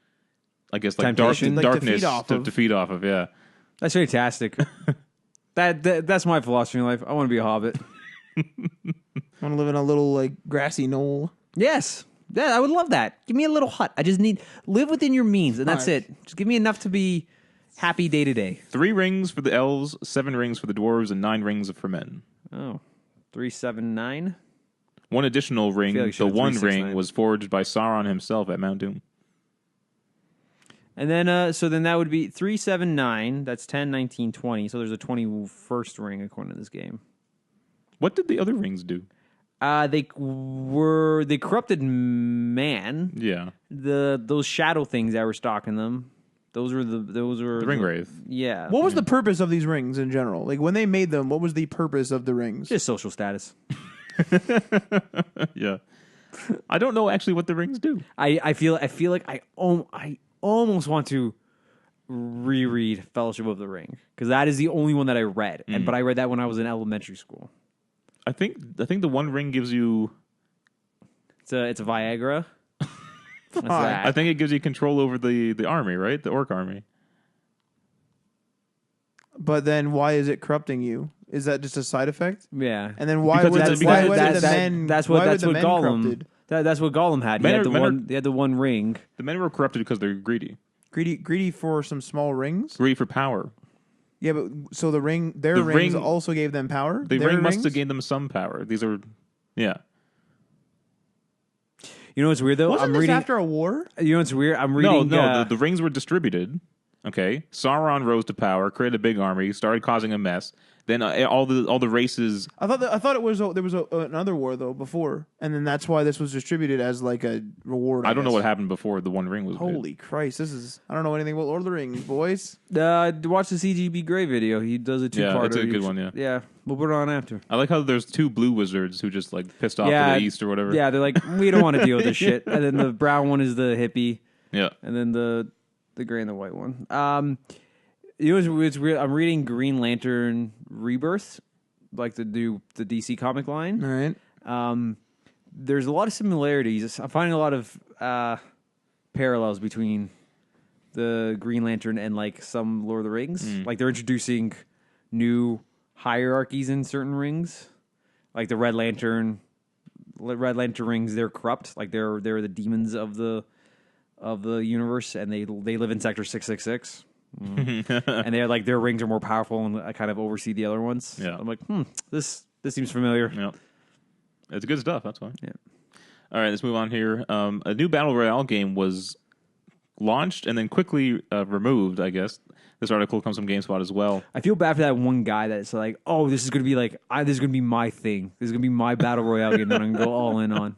I guess, like Temptation? Like to darkness feed off of. to feed off of. Yeah, That's fantastic. That's my philosophy in life. I want to be a hobbit. I want to live in a little like grassy knoll. Yes. Yeah, I would love that. Give me a little hut. I just live within your means, and that's All right. it. Just give me enough to be happy day to day. 3 rings for the elves, 7 rings for the dwarves, and 9 rings for men. Oh, 3, 7, 9. One additional ring, feel like you the should have One 3, 6, Ring, 9. was forged by Sauron himself at Mount Doom. And then, so then that would be 3, 7, 9. That's 10, 19, 20. So there's a 21st ring according to this game. What did the other rings do? They corrupted man. Yeah, Those shadow things that were stalking them. Those were the Ring Wraith. Yeah. What was the purpose of these rings in general? Like when they made them, what was the purpose of the rings? Just social status. Yeah, I don't know actually what the rings do. I feel like I almost want to reread Fellowship of the Ring because that is the only one that I read, but I read that when I was in elementary school. I think the One Ring gives you. It's a Viagra. What's Why? that? I think it gives you control over the army, right? The orc army. But then why is it corrupting you? Is that just a side effect? Yeah. And then why Because would it's- the, why because would that's- the men? That's why what would the men Gollum. corrupted? That's what Gollum had. He Men had are- the men are- one. He had the one ring. The men were corrupted because they're greedy. Greedy for some small rings. Greedy for power. Yeah, but so their The rings ring- also gave them power. The Their ring must rings? have gained them some power. These are, yeah. You know what's weird though? Wasn't I'm this reading. after a war? You know what's weird? I'm reading. No. The rings were distributed. Okay, Sauron rose to power, created a big army, started causing a mess. Then all the races. I thought it was there was another war though before, and then that's why this was distributed as like a reward. I don't know guess. what happened before the One Ring was made. Holy Christ! I don't know anything about Lord of the Rings, boys. watch the CGB Grey video. He does a 2-parter. Yeah, it's a good one, yeah. Yeah, we'll put it on after. I like how there's 2 blue wizards who just like pissed off to the east or whatever. Yeah, they're like, we don't want to deal with this shit. And then the brown one is the hippie, Yeah. and then the gray and the white one. You know what's weird? I'm reading Green Lantern Rebirth, like the DC comic line. All right. There's a lot of similarities. I'm finding a lot of parallels between the Green Lantern and like some Lord of the Rings. Like they're introducing new hierarchies in certain rings, like the Red Lantern rings. They're corrupt, like they're the demons of the universe, and they live in Sector 666. And they're like their rings are more powerful, and I kind of oversee the other ones. Yeah. I'm like, this seems familiar. Yeah. It's good stuff. That's why. Yeah. All right, let's move on here. A new Battle Royale game was launched and then quickly removed, I guess. This article comes from GameSpot as well. I feel bad for that one guy that's like, oh, this is going to be like, this is going to be my thing. This is going to be my Battle Royale game that I'm going to go all in on.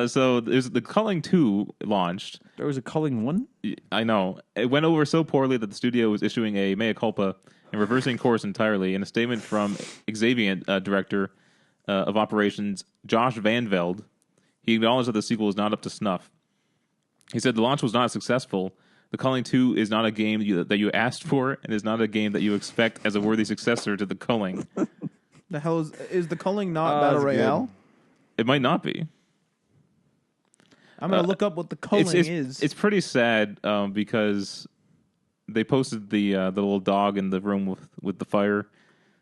So there's the Culling 2 launched. There was a Culling 1? I know. It went over so poorly that the studio was issuing a mea culpa and reversing course entirely. In a statement from Xavier director of operations Josh Van Velde, he acknowledged that the sequel is not up to snuff. He said the launch was not successful. The Culling 2 is not a game that you asked for and is not a game that you expect as a worthy successor to the Culling. The hell is the Culling not Battle Royale? It might not be. I'm going to look up what the Culling is. It's pretty sad because they posted the little dog in the room with the fire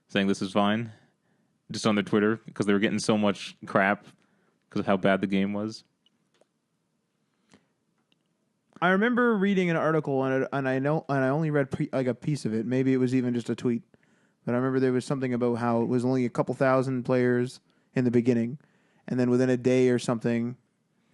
saying this is fine just on their Twitter because they were getting so much crap because of how bad the game was. I remember reading an article and I only read like a piece of it. Maybe it was even just a tweet, but I remember there was something about how it was only a couple thousand players in the beginning, and then within a day or something,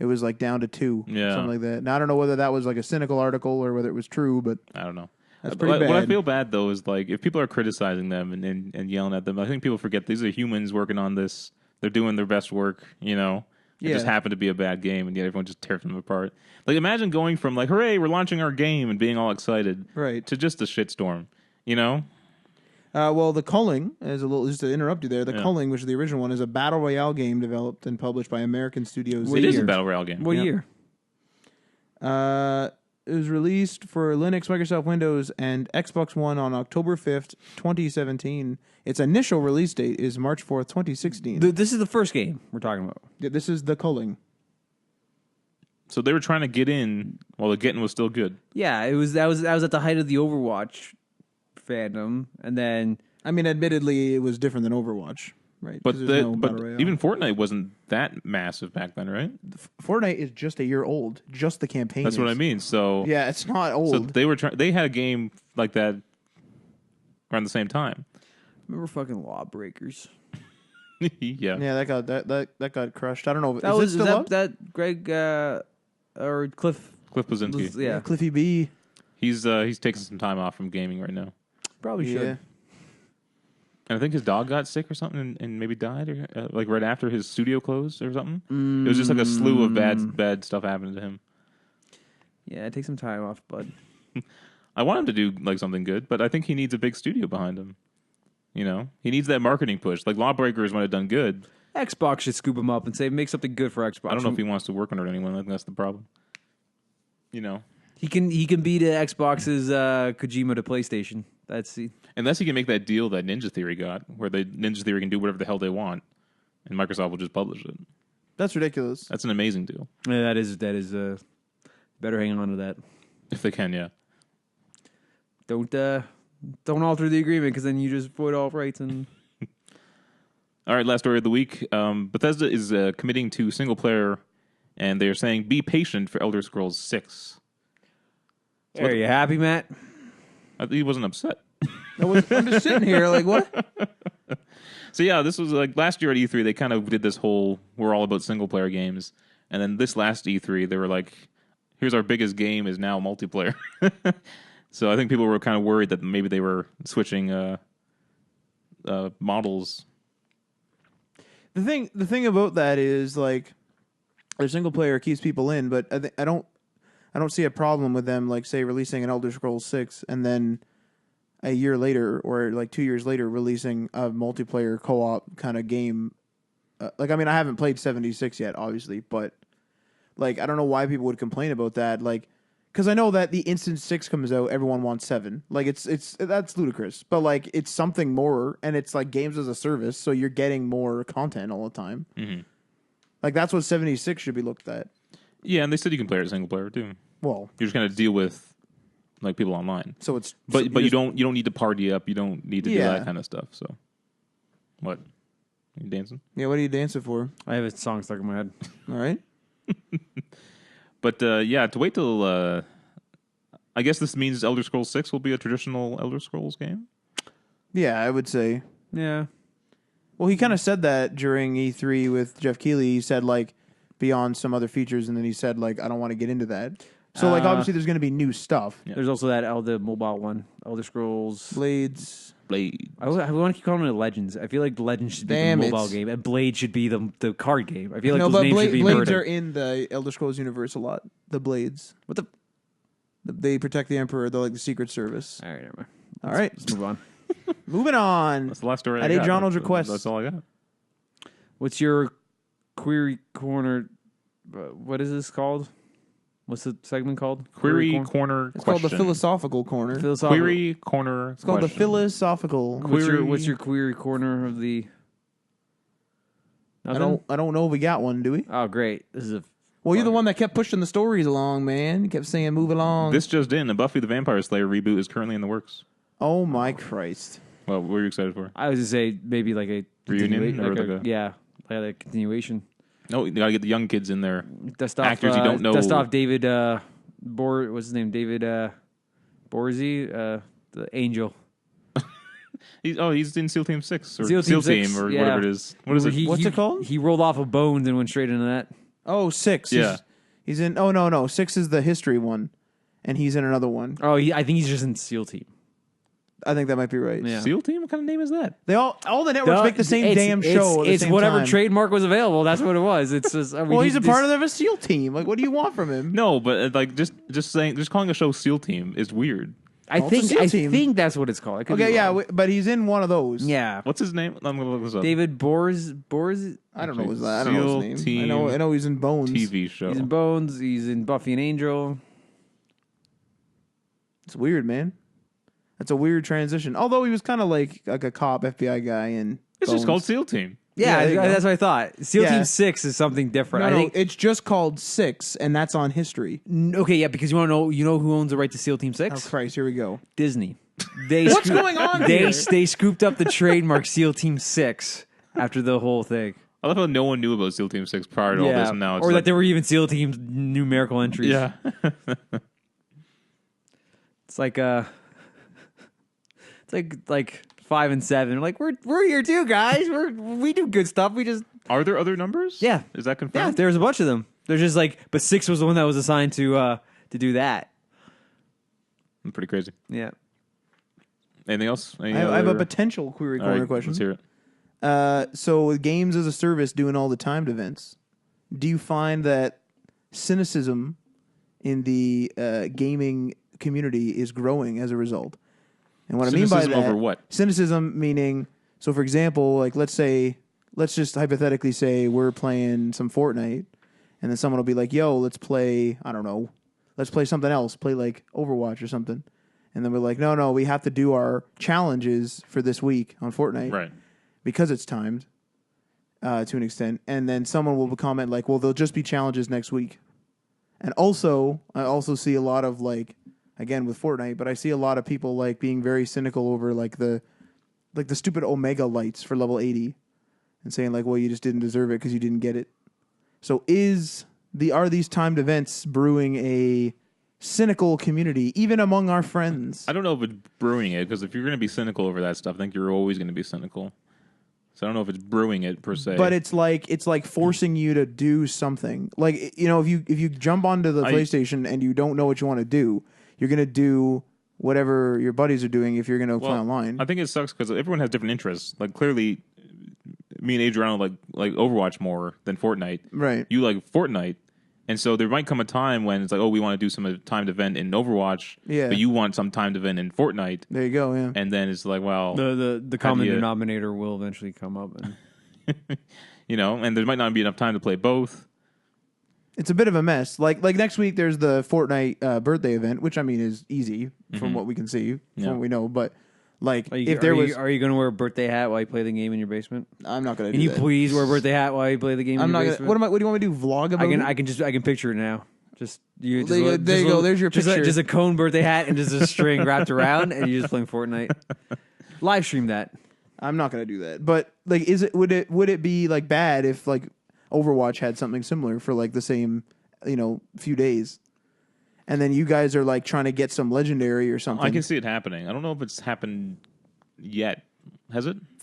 it was like down to 2, something like that. Now I don't know whether that was like a cynical article or whether it was true, but I don't know. That's pretty bad. What I feel bad though is like if people are criticizing them and yelling at them, I think people forget these are humans working on this. They're doing their best work, you know. It just happened to be a bad game, and yet everyone just tears them apart. Like, imagine going from, like, hooray, we're launching our game, and being all excited, right, to just a shitstorm, you know? Well, the Culling, just to interrupt you there, the Culling, which is the original one, is a Battle Royale game developed and published by American studios. It is a Battle Royale game. What year? It was released for Linux, Microsoft Windows, and Xbox One on October 5th, 2017. Its initial release date is March 4th, 2016. This is the first game we're talking about. Yeah, this is the Culling. So they were trying to get in while the getting was still good. Yeah, that was at the height of the Overwatch fandom, and then I mean, admittedly, it was different than Overwatch, right? But even Fortnite wasn't that massive back then, right? Fortnite is just a year old. Just the campaign. That's what I mean. So yeah, it's not old. So they had a game like that around the same time. Remember fucking Lawbreakers? Yeah, that got crushed. I don't know. That Greg or Cliff Blazinski? Yeah, Cliffy B. He's taking some time off from gaming right now. Probably should. And I think his dog got sick or something and maybe died, or like right after his studio closed or something. It was just like a slew of bad stuff happening to him. Yeah, take some time off, bud. I want him to do like something good, but I think he needs a big studio behind him. You know, he needs that marketing push. Like Lawbreakers might have done good. Xbox should scoop him up and say, make something good for Xbox. I don't know if he wants to work under anyone. I think that's the problem. You know, he can beat Xbox's Kojima to PlayStation. Unless he can make that deal that Ninja Theory got, where Ninja Theory can do whatever the hell they want, and Microsoft will just publish it. That's ridiculous. That's an amazing deal. Yeah, that is. Better hang on to that if they can. Yeah. Don't alter the agreement because then you just void all rights and. All right, last story of the week. Bethesda is committing to single player, and they are saying be patient for Elder Scrolls 6. So are you happy, Matt? He wasn't upset. I'm just sitting here like, what? So yeah, this was like last year at E3, they kind of did this whole, we're all about single player games. And then this last E3, they were like, here's our biggest game is now multiplayer. So I think people were kind of worried that maybe they were switching models. The thing about that is like their single player keeps people in, but I don't see a problem with them like say releasing an Elder Scrolls 6 and then a year later or like 2 years later releasing a multiplayer co-op kind of game. Like I mean I haven't played 76 yet obviously, but like I don't know why people would complain about that. Like because I know that the instant 6 comes out, everyone wants 7. Like it's that's ludicrous. But like it's something more, and it's like games as a service, so you're getting more content all the time. Mm-hmm. Like that's what 76 should be looked at. Yeah, and they said you can play it single player too. Well, you're just gonna deal with like people online. So it's But you don't need to party up. You don't need to do that kind of stuff. So what? Are you dancing? Yeah, what are you dancing for? I have a song stuck in my head. All right. But to wait till I guess this means Elder Scrolls 6 will be a traditional Elder Scrolls game. Yeah, I would say. Yeah. Well, he kind of said that during E3 with Jeff Keighley. He said like beyond some other features, and then he said like I don't want to get into that. So like obviously there's going to be new stuff. Yeah. There's also that Elder mobile one, Elder Scrolls Blades. I want to keep calling it Legends. I feel like Legends should be the mobile game, and Blade should be the card game. I feel like those names should be Blades murdered. are in the Elder Scrolls universe a lot. The Blades. They protect the Emperor. They're like the Secret Service. All right, never mind. All right. Let's move on. Moving on. That's the last story At I got. Adriano's request. That's all I got. What's your query corner? What is this called? What's the segment called? Query corner It's question. called the Philosophical Corner. Query corner It's called the Philosophical. What's your query corner of the? Nothing? I don't know if we got one, do we? Oh, great! This is a. Well, you're the one that kept pushing the stories along, man. You kept saying move along. This just in, a Buffy the Vampire Slayer reboot is currently in the works. Oh my Christ. Well, what were you excited for? I was to say maybe like a Reunion or like like a- yeah, like a continuation. No, you gotta get the young kids in there. Dust off Actors you don't know. Dust off David. What's his name? David Borzy, the Angel. He's in SEAL Team 6 or SEAL Team 6, or yeah. whatever it is. What is it? What's it called? He rolled off of bones and went straight into that. Oh, 6. Yeah. He's in. Oh no. 6 is the history one, and he's in another one. Oh, I think he's just in SEAL Team. I think that might be right. Yeah. SEAL Team? What kind of name is that? They all the networks make the same damn show. At the It's same whatever time. trademark was available. That's what it was. It's just. I mean, Well, he's a part of a SEAL team. Like, what do you want from him? No, but like just calling a show SEAL Team is weird. I Well, it's a SEAL team. think that's what it's called. I could be Okay, yeah, wrong. but he's in one of those. Yeah. What's his name? I'm gonna look this up. David Bors. I don't know his. I don't know his name. I know he's in Bones. TV show. He's in Bones. He's in Buffy and Angel. It's weird, man. That's a weird transition. Although he was kind of like a cop, FBI guy, and It's just called SEAL Team. Yeah, there you go. that's what I thought. SEAL Yeah. Team 6 is something different. No, I think. it's just called 6, and that's on history. Okay, yeah, because you want to know, who owns the right to SEAL Team 6? Oh Christ, here we go. Disney. They What's going on They here? they scooped up the trademark SEAL Team 6 after the whole thing. I love how no one knew about SEAL Team 6 prior to all this, and now it's or like, that there were even SEAL Teams numerical entries. yeah. It's like it's like 5 and 7. Like we're here too, guys. We do good stuff. We just Are there other numbers? Yeah. Is that yeah. confirmed? There's a bunch of them. There's just like, but 6 was the one that was assigned to do that. Pretty crazy. Yeah. Anything else? I have a potential query All corner right, question. Let's hear it. So with games as a service doing all the timed events, do you find that cynicism in the gaming community is growing as a result? And what I mean by Cynicism that, over what? cynicism meaning, so for example, like let's just hypothetically say we're playing some Fortnite, and then someone will be like, "Yo, let's play, I don't know, let's play something else, play like Overwatch or something." And then we're like, no, we have to do our challenges for this week on Fortnite. Right. Because it's timed to an extent. And then someone will comment like, well, there'll just be challenges next week. And also, I also see a lot of like, again with Fortnite, but I see a lot of people like being very cynical over like the stupid Omega lights for level 80 and saying like, well, you just didn't deserve it because you didn't get it. So are these timed events brewing a cynical community, even among our friends? I don't know if it's brewing it, because if you're going to be cynical over that stuff, I think you're always going to be cynical. So I don't know if it's brewing it per se. But it's like forcing you to do something. Like, if you jump onto the PlayStation and you don't know what you want to do, you're going to do whatever your buddies are doing if you're going to play online. I think it sucks because everyone has different interests. Like clearly, me and Adriano like Overwatch more than Fortnite. Right. You like Fortnite. And so there might come a time when it's like, oh, we want to do some timed event in Overwatch, Yeah. but you want some timed event in Fortnite. There you go, yeah. And then it's like, well, The common you- denominator will eventually come up. And and there might not be enough time to play both. It's a bit of a mess. Like next week there's the Fortnite birthday event, which I mean is easy from what we can see, from what we know, but like are you going to wear a birthday hat while you play the game in your basement? I'm not going to Can do you that. please wear a birthday hat while you play the game I'm in not your going basement? to. What do you want me to do? Vlog about it? I can picture it now. Just you. There you go. There's your picture. Just a cone birthday hat and just a string wrapped around, and you're just playing Fortnite. Live stream that. I'm not gonna do that. But like, would it be like bad if like Overwatch had something similar for like the same few days, and then you guys are like trying to get some legendary or something? I can see it happening. I don't know if it's happened yet. Has it? Let's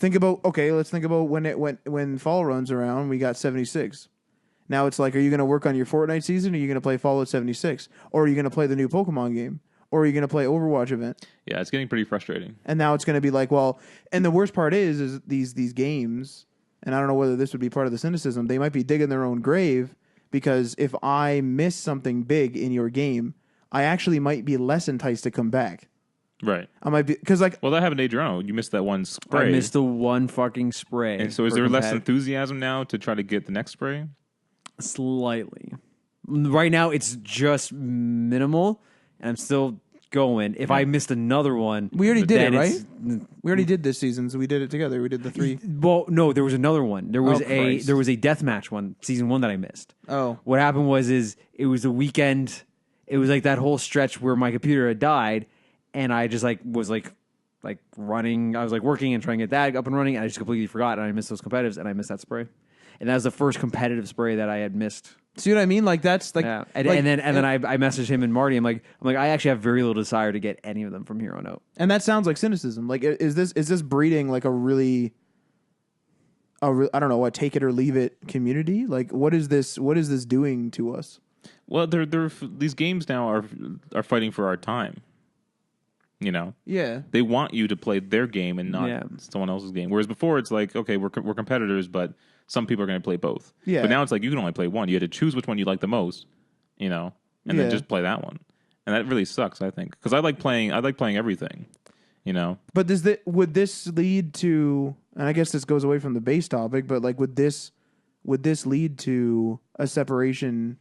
think about when fall runs around. We got 76. Now it's like, are you going to work on your Fortnite season? Or are you going to play Fallout 76? Or are you going to play the new Pokemon game? Or are you going to play Overwatch event? Yeah, it's getting pretty frustrating. And now it's going to be like, well, and the worst part is these games, and I don't know whether this would be part of the cynicism, they might be digging their own grave, because if I miss something big in your game, I actually might be less enticed to come back. Right. I might be, because like, well, that happened to Adriano. You missed that one spray. I missed the one fucking spray. And so is there less enthusiasm now to try to get the next spray? Slightly. Right now, it's just minimal, and I'm still going. If I missed another one, we already did it, right? We already did this season, so we did it together. We did the 3. Well, no, there was another one. There was a deathmatch one, season 1 that I missed. Oh, what happened was it was the weekend. It was like that whole stretch where my computer had died. And I just was running. I was like working and trying to get that up and running. And I just completely forgot. And I missed those competitives. And I missed that spray. And that was the first competitive spray that I had missed. See what I mean? Like that's like, yeah. And then I messaged him and Marty. I'm like I actually have very little desire to get any of them from here on out. And that sounds like cynicism. Like is this breeding like a I don't know, a take it or leave it community? Like what is this doing to us? Well, these games now are fighting for our time. Yeah, they want you to play their game and not someone else's game. Whereas before, it's like, okay, we're competitors, but some people are going to play both. Yeah. But now it's like you can only play one. You had to choose which one you like the most, and then just play that one. And that really sucks, I think, because I like playing everything, But would this lead to? And I guess this goes away from the base topic, but like, would this lead to a separation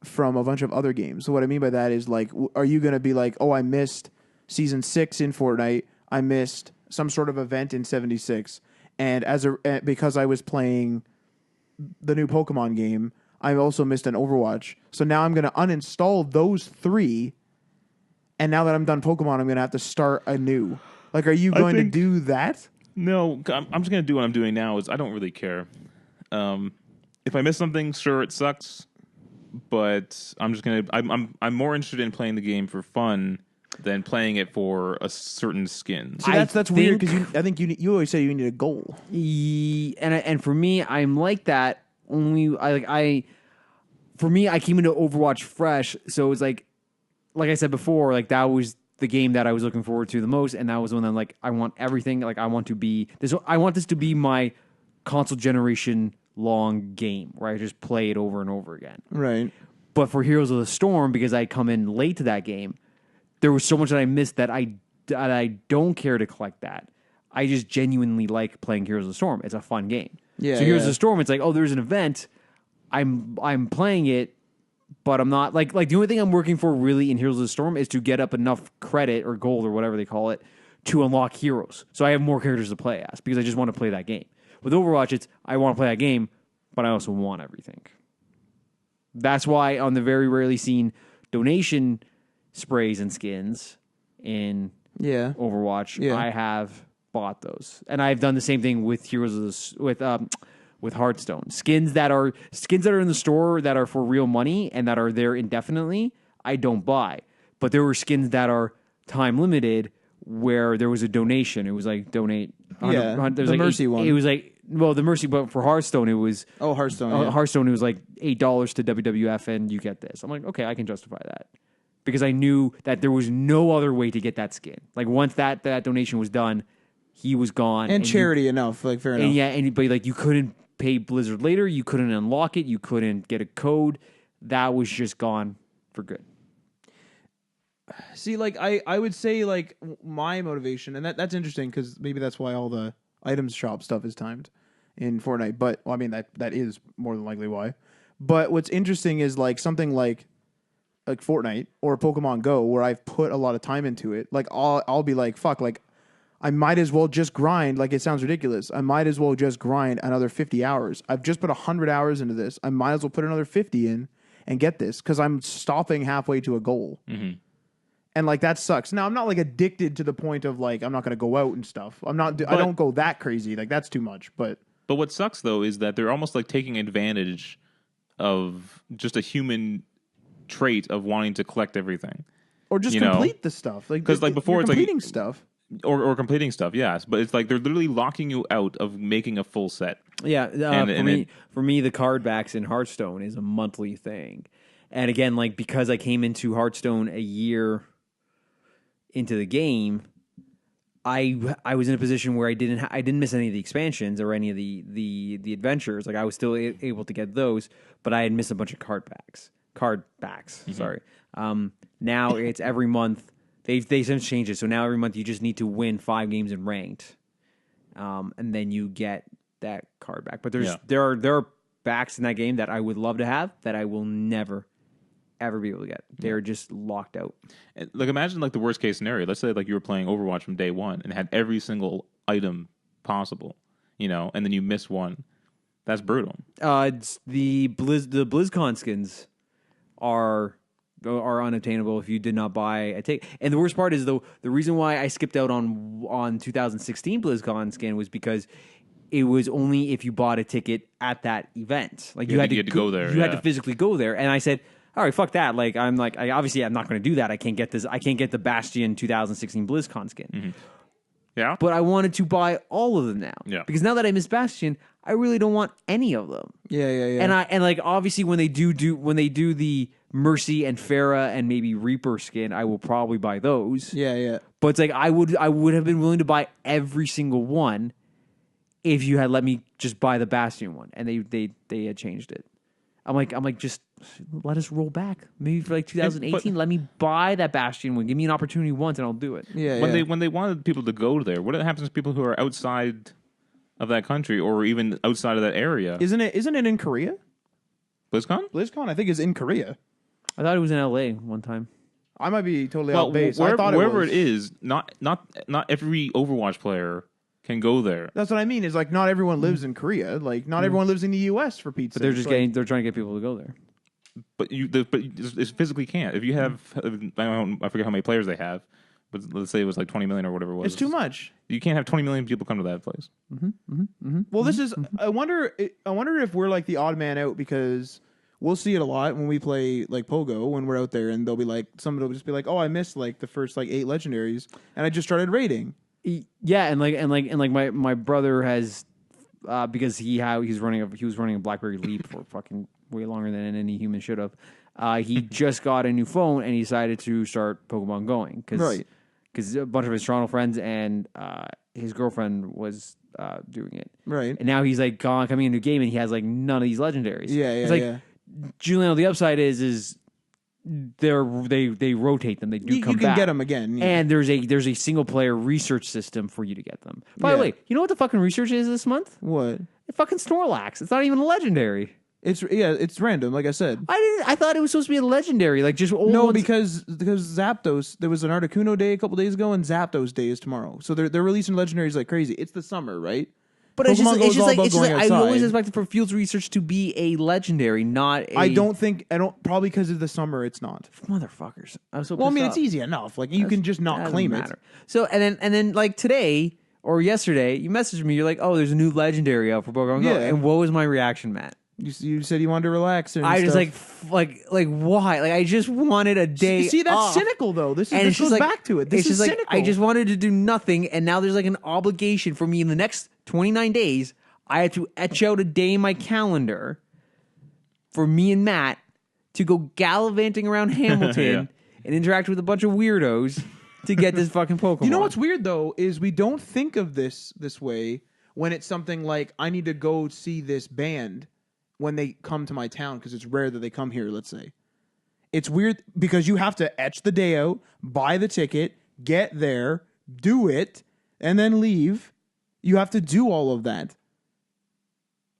from a bunch of other games? So what I mean by that is like, are you going to be like, oh, I missed season 6 in Fortnite, I missed some sort of event in 76, and because I was playing the new Pokemon game, I also missed an Overwatch. So now I'm going to uninstall those 3, and now that I'm done Pokemon, I'm going to have to start anew. Like, are you going to do that? No, I'm just going to do what I'm doing now. Is I don't really care. If I miss something, sure, it sucks. But I'm just gonna. I'm more interested in playing the game for fun than playing it for a certain skin. See, that's weird because I think you always say you need a goal. And for me, I'm like that. Only for me, I came into Overwatch fresh, so it was like I said before, like that was the game that I was looking forward to the most, and that was when I'm like, I want everything. Like I want this to be my console generation long game where I just play it over and over again. Right. But for Heroes of the Storm, because I come in late to that game, there was so much that I missed that I don't care to collect that. I just genuinely like playing Heroes of the Storm. It's a fun game. Yeah. So Heroes of the Storm, it's like, oh, there's an event. I'm playing it, but I'm not like the only thing I'm working for really in Heroes of the Storm is to get up enough credit or gold or whatever they call it to unlock heroes. So I have more characters to play as because I just want to play that game. With Overwatch, it's I want to play that game, but I also want everything. That's why on the very rarely seen donation sprays and skins in Overwatch, I have bought those, and I've done the same thing with with Hearthstone. Skins that are in the store that are for real money and that are there indefinitely, I don't buy. But there were skins that are time limited where there was a donation. It was like donate. The Mercy one. It was like, well, the Mercy, but for Hearthstone, it was... Oh, Hearthstone, Hearthstone, it was like $8 to WWF, and you get this. I'm like, okay, I can justify that. Because I knew that there was no other way to get that skin. Like, once that donation was done, he was gone. And charity enough, like, fair enough. But like, you couldn't pay Blizzard later, you couldn't unlock it, you couldn't get a code. That was just gone for good. See, like, I would say, like, my motivation, and that's interesting, because maybe that's why all the items shop stuff is timed in Fortnite, but, well, I mean, that is more than likely why. But what's interesting is, like, something like Fortnite or Pokemon Go, where I've put a lot of time into it, like, I'll be like, fuck, like, I might as well just grind, like, it sounds ridiculous, I might as well just grind another 50 hours. I've just put 100 hours into this, I might as well put another 50 in, and get this because I'm stopping halfway to a goal. Mm-hmm. And like that sucks. Now I'm not like addicted to the point of like I'm not going to go out and stuff. I don't go that crazy. Like that's too much. But what sucks though is that they're almost like taking advantage of just a human trait of wanting to collect everything, or just complete the stuff. Like because like before it's completing like stuff. Or completing stuff, yes, but it's like they're literally locking you out of making a full set. Yeah, for me, the card backs in Hearthstone is a monthly thing, and again, like because I came into Hearthstone a year into the game, I was in a position where I didn't miss any of the expansions or any of the adventures. Like I was still able to get those, but I had missed a bunch of card backs. Mm-hmm. Sorry. Now it's every month. They since changed it, so now every month you just need to win 5 games in ranked, and then you get that card back. But there are backs in that game that I would love to have that I will never ever be able to get. They're just locked out. Like imagine like the worst case scenario. Let's say like you were playing Overwatch from day one and had every single item possible, and then you miss one. That's brutal. It's the BlizzCon skins are unattainable if you did not buy a ticket. And the worst part is though the reason why I skipped out on 2016 BlizzCon skin was because it was only if you bought a ticket at that event. Like you had to go there. You had to physically go there. And I said, all right, fuck that. Like I'm not going to do that. I can't get this. I can't get the Bastion 2016 BlizzCon skin. Mm-hmm. Yeah. But I wanted to buy all of them now. Yeah. Because now that I miss Bastion, I really don't want any of them. Yeah. And like obviously when they do the Mercy and Pharah and maybe Reaper skin, I will probably buy those. Yeah. But it's like I would have been willing to buy every single one if you had let me just buy the Bastion one, and they had changed it. I'm like just let us roll back. Maybe for like 2018, let me buy that Bastion one. Give me an opportunity once, and I'll do it. Yeah. When they wanted people to go there, what happens to people who are outside of that country or even outside of that area? Isn't it in Korea? BlizzCon? BlizzCon, I think, is in Korea. I thought it was in LA one time. I might be totally off base. Wherever it is, not every Overwatch player can go there. That's what I mean. Is like not everyone lives in Korea. Like not everyone lives in the U.S. for pizza. But they're trying to get people to go there. But you physically can't. If you have, I forget how many players they have, but let's say it was like 20 million or whatever it was. It's too much. You can't have 20 million people come to that place. Well, this is. I wonder if we're like the odd man out because we'll see it a lot when we play like Pogo when we're out there, and they'll be like, somebody will just be like, "Oh, I missed like the first like 8 legendaries, and I just started raiding." Yeah, and my brother has because he was running a BlackBerry Leap for fucking way longer than any human should have. He just got a new phone and he decided to start Pokemon Going because a bunch of his Toronto friends and his girlfriend was doing it. Right. And now he's like coming into a game and he has like none of these legendaries. Yeah, it's like, Juliano, the upside is they rotate them. They do come back. You can get them again. Yeah. And there's a single player research system for you to get them. By the way, you know what the fucking research is this month? What? Fucking Snorlax. It's not even a legendary. It's random, like I said. I thought it was supposed to be a legendary, like just old ones. because Zapdos. There was an Articuno Day a couple days ago, and Zapdos Day is tomorrow. So they're releasing legendaries like crazy. It's the summer, right? But it's just like I always expected for Fields Research to be a legendary, not a. I don't probably because of the summer. It's not. Motherfuckers. I'm so. Well, I mean, off. It's easy enough. Like you can just not claim it. So and then like today or yesterday, you messaged me. You're like, oh, there's a new legendary out for Pokemon Go. And what was my reaction, Matt? You said you wanted to relax. And I stuff. just like why? Like I just wanted a day. See, that's off. cynical though. This goes back to it. This is cynical. I just wanted to do nothing, and now there's like an obligation for me in the next 29 days. I had to etch out a day in my calendar for me and Matt to go gallivanting around Hamilton and interact with a bunch of weirdos to get this fucking Pokemon. You know what's weird though is we don't think of this way when it's something like I need to go see this band when they come to my town because it's rare that they come here. Let's say it's weird because you have to etch the day out, buy the ticket, get there, do it, and then leave. You have to do all of that.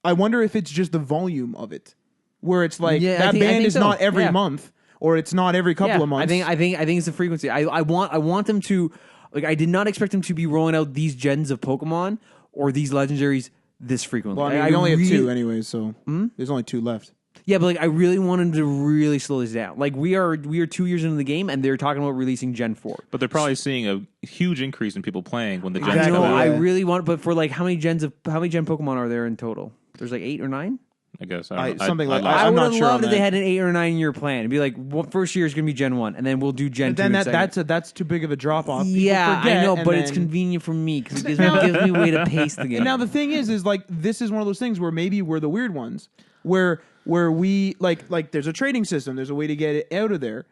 I wonder if it's just the volume of it, where it's like that band is not every month or it's not every couple of months. I think it's the frequency. I want them to like. I did not expect them to be rolling out these gens of Pokemon or these legendaries this frequently. Well, I mean, we only have 2 anyways, so there's only 2 left. Yeah, but like I really wanted to really slow this down. Like we are 2 years into the game, and they're talking about releasing Gen 4. But they're probably seeing a huge increase in people playing when the Gen's Exactly. come I know. out. I Yeah. really want, but for like how many Gen Pokemon are there in total? There's like 8 or 9. I guess something like- I I'm would not have sure on loved if they that. had an 8 or 9 year plan. It'd be like, well, first year is going to be Gen 1, and then we'll do Gen 2. Then in second. that's too big of a drop off. Yeah, I know, but it's convenient for me because it gives me a way to pace the game. And now the thing is like this is one of those things where maybe we're the weird ones, where we like there's a trading system, there's a way to get it out of there.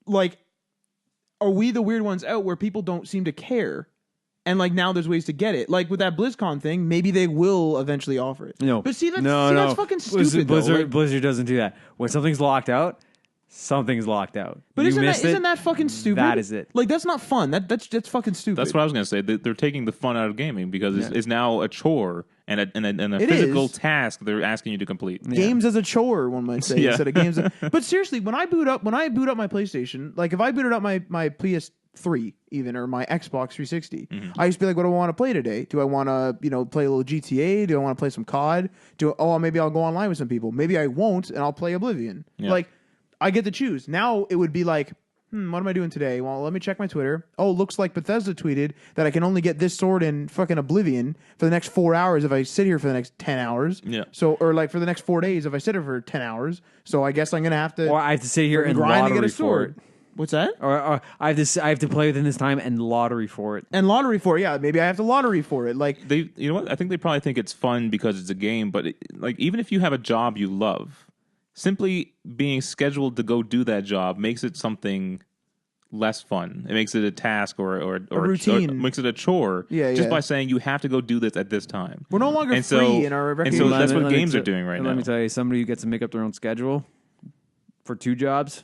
Like, are we the weird ones out where people don't seem to care? And like now there's ways to get it. Like with that BlizzCon thing, maybe they will eventually offer it. No, but see that's no. that's fucking stupid. Blizzard doesn't do that. When something's locked out, something's locked out. But You isn't missed that fucking stupid? That is it. Like that's not fun. That's fucking stupid. That's what I was going to say. They're taking the fun out of gaming because it's now a chore and a It physical is. task they're asking you to complete. Games as a chore, one might say, Yeah. instead of games. But seriously, when I boot up my PlayStation, like if I booted up my PS3 even or my Xbox 360, I used to be like, what do I want to play today? Do I want to play a little GTA? Do I want to play some COD? Maybe I'll go online with some people. Maybe I won't, and I'll play Oblivion. Yeah. Like I get to choose. Now it would be like, what am I doing today? Well, let me check my Twitter. Oh, looks like Bethesda tweeted that I can only get this sword in fucking Oblivion for the next 4 hours if I sit here for the next 10 hours. Yeah. So, or like for the next 4 days if I sit here for 10 hours. So I guess I'm going to have to Or I have to sit here and grind to lottery get a for sword. it. What's that? Or I have to play within this time and lottery for it. And lottery for it. Yeah, maybe I have to lottery for it. Like, You know what? I think they probably think it's fun because it's a game, but like even if you have a job you love, simply being scheduled to go do that job makes it something less fun. It makes it a task or a routine. Or makes it a chore. Yeah, just yeah. by saying you have to go do this at this time. we're no longer And free so- in our and recreation. so that's what Let me games t- are doing right Let now. me tell you, somebody who gets to make up their own schedule for 2 jobs,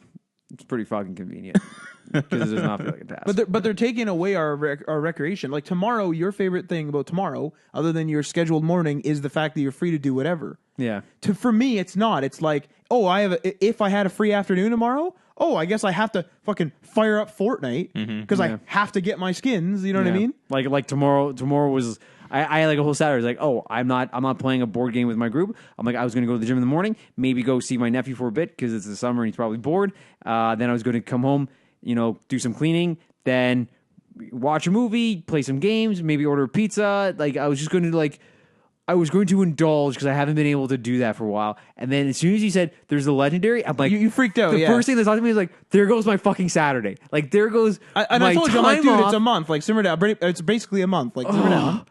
it's pretty fucking convenient because it does not feel like a task. But they're taking away our recreation. Like tomorrow, your favorite thing about tomorrow, other than your scheduled morning, is the fact that you're free to do whatever. yeah. For me, it's not. It's like, oh, if I had a free afternoon tomorrow, oh, I guess I have to fucking fire up Fortnite because I have to get my skins. You know what I Yeah. mean? Like tomorrow was I had like a whole Saturday. Like, oh, I'm not playing a board game with my group. I'm like, I was going to go to the gym in the morning, maybe go see my nephew for a bit because it's the summer and he's probably bored. Then I was going to come home, do some cleaning, then watch a movie, play some games, maybe order a pizza. Like I was just going to I was going to indulge because I haven't been able to do that for a while. And then as soon as you said there's the legendary, I'm like, You freaked out. The yeah. first thing that thought to me was like, there goes my fucking Saturday. Like there goes I my told you, I'm like, time dude, off. it's a month. Like simmer down. It's basically a month. Like simmer down.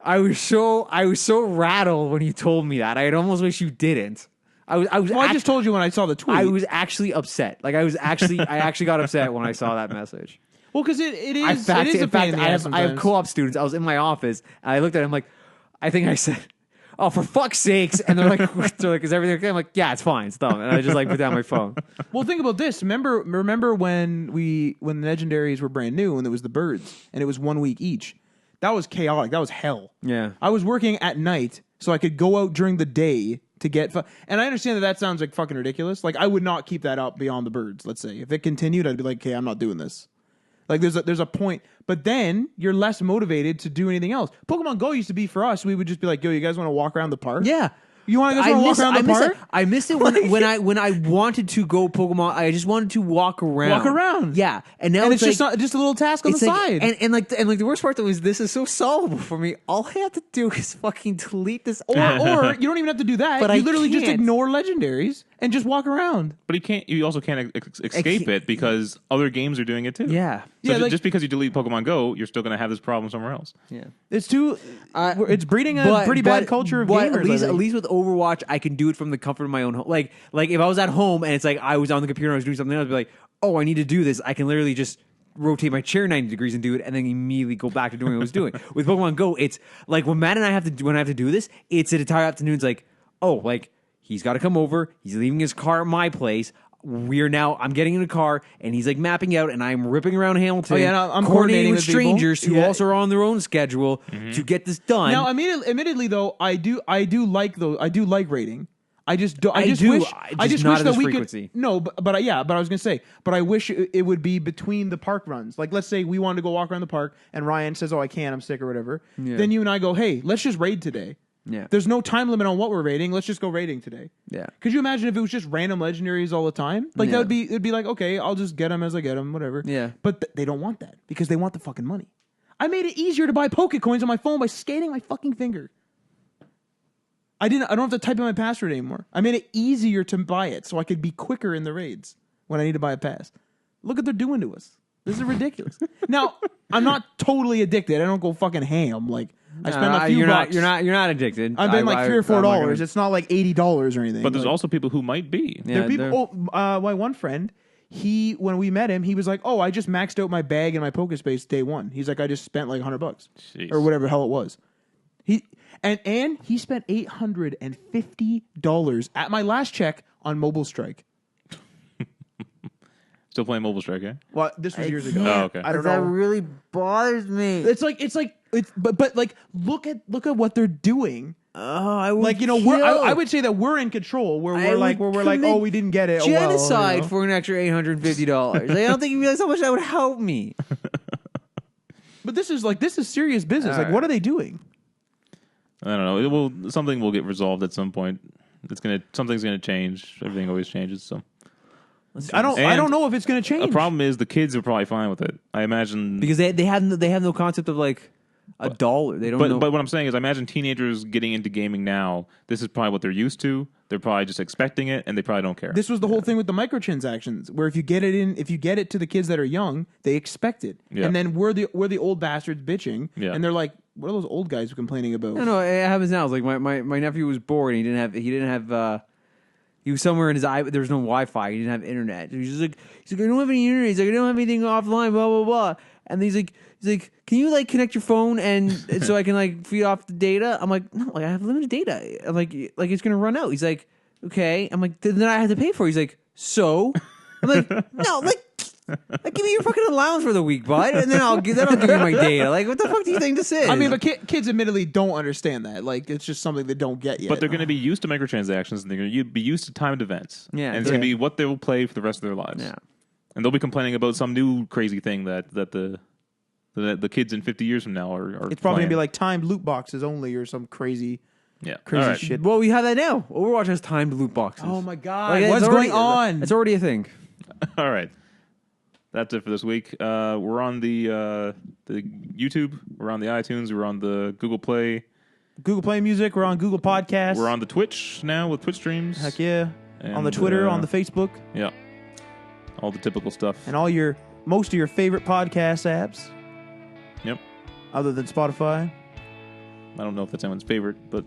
I was so rattled when you told me that. I'd almost wish you didn't. I just told you when I saw the tweet. I was actually upset. Like I actually got upset when I saw that message. well, because it is In fact, a pain in the I ass have sometimes. co-op students. I was in my office and I looked at him like, I think I said, "Oh, for fuck's sakes!" And they're like, "Is everything okay?" I'm like, "Yeah, it's fine, it's done." And I just put down my phone. Well, think about this. Remember when the legendaries were brand new and it was the birds and it was 1 week each. That was chaotic. That was hell. Yeah. I was working at night so I could go out during the day to get. And I understand that sounds like fucking ridiculous. Like I would not keep that up beyond the birds. Let's say if it continued, I'd be like, okay, I'm not doing this. Like there's a point, but then you're less motivated to do anything else. Pokemon Go used to be for us. We would just be like, yo, you guys want to walk around the park? Yeah. You want to walk around the park? I missed it when I wanted to go Pokemon. I just wanted to walk around. Walk around. Yeah, and now And it's it's just a little task on the it's like, side. and the worst part though is this is so solvable for me. All I have to do is fucking delete this. or you don't even have to do that. But you I literally just can't. ignore legendaries and just walk around. But you also can't escape it because other games are doing it too. Yeah. So Yeah, like- just because you delete Pokemon Go, you're still going to have this problem somewhere else. Yeah. It's it's breeding a pretty bad culture of but gamers. At least with Overwatch, I can do it from the comfort of my own home. Like if I was at home and it's like I was on the computer and I was doing something else, I'd be like, oh, I need to do this. I can literally just rotate my chair 90 degrees and do it, and then immediately go back to doing what I was doing. With Pokemon Go, it's like when Matt and I have to do this, it's an entire afternoon. It's like, oh, like he's got to come over. He's leaving his car at my place. I'm getting in a car and he's like mapping out and I'm ripping around Hamilton. Oh, yeah, no, I'm coordinating with with people. strangers who Yeah. also are on their own schedule to get this done. Now, admittedly, though, I do like rating. I just I wish not wish at that this we frequency. could. No, but I was gonna say, but I wish it would be between the park runs. Like, let's say we wanted to go walk around the park, and Ryan says, "Oh, I can't, I'm sick or whatever." Yeah. Then you and I go, "Hey, let's just raid today." Yeah. There's no time limit on what we're rating. Let's just go rating today. Yeah. Could you imagine if it was just random legendaries all the time? Like Yeah. it'd be like, okay, I'll just get them as I get them, whatever. Yeah. But they don't want that because they want the fucking money. I made it easier to buy Pokecoins on my phone by scanning my fucking finger. I don't have to type in my password anymore. I made it easier to buy it so I could be quicker in the raids when I need to buy a pass. Look what they're doing to us. This is ridiculous. Now, I'm not totally addicted. I don't go fucking ham. Like I spend a few bucks. You're not addicted. I've been like $3 or $4. It's not like $80 or anything. But there's like, also people who might be. there are people. My one friend, when we met him, he was like, "Oh, I just maxed out my bag and my Pokespace day one." He's like, "I just spent like $100 Jeez. or whatever the hell it was." He spent $850 at my last check on Mobile Strike. Still playing Mobile Strike, eh? Well, this was years ago. Oh, okay. I don't That know. really bothers me. But like look at what they're doing. Oh, I would Like, you know, I would say that we're in control. Where we're like, oh, we didn't get it. genocide Oh, well, for an extra $850. I don't think you realize how much that would help me. But this is serious business. All Like, right. what are they doing? I don't know. Something will get resolved at some point. Something's gonna change. Everything always changes. So I don't know if it's going to change. the problem is the kids are probably fine with it. I imagine Because they have no concept of like $1. They don't know. But what I'm saying is, I imagine teenagers getting into gaming now. This is probably what they're used to. They're probably just expecting it, and they probably don't care. This was the whole thing with the microtransactions, where if you get it to the kids that are young, they expect it, Yeah. and then we're the old bastards bitching, Yeah. and they're like, "What are those old guys complaining about?" No, it happens now. It's like my nephew was bored. And he didn't have. He was somewhere in his eye. There was no Wi-Fi. He didn't have internet. He's like, I don't have any internet. He's like, I don't have anything offline. Blah blah blah. And he's like, can you like connect your phone and so I can like feed off the data? I'm like, no, like I have limited data. I'm like it's gonna run out. He's like, okay. I'm like, then I have to pay for it. He's like, so? I'm like, no, like give me your fucking allowance for the week, bud, and then I'll give you my data. Like, what the fuck do you think this is? I mean, but kids admittedly don't understand that. Like, it's just something they don't get yet. But they're going to be used to microtransactions, and they're going to be used to timed events. Yeah. And it's going to be what they will play for the rest of their lives. Yeah. And they'll be complaining about some new crazy thing that the kids in 50 years from now are It's probably playing. gonna be like timed loot boxes only, or some crazy Yeah. crazy All right. shit. Well, we have that now. Overwatch has timed loot boxes. Oh my god, Like, what's it's going already- on? It's already a thing. All right. That's it for this week. We're on the YouTube. We're on the iTunes. We're on the Google Play. Google Play Music. We're on Google Podcasts. We're on the Twitch now with Twitch streams. Heck yeah. On the And, Twitter, on the Facebook, Yeah. All the typical stuff. and most of your favorite podcast apps, Yep. other than Spotify. I don't know if that's anyone's favorite, but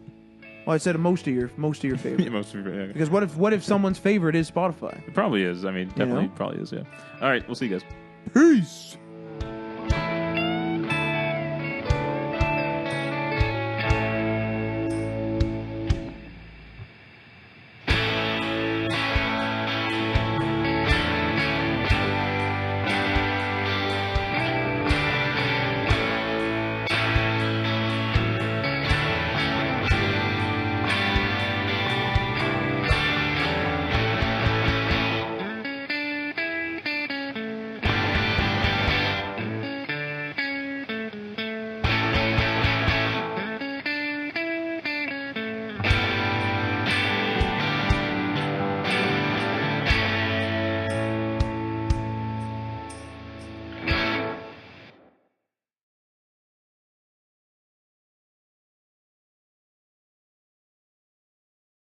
Well, I said most of your favorite. most of it Because what if someone's favorite is Spotify? probably is. I mean, definitely know? probably is, yeah. All right. We'll see you guys. Peace.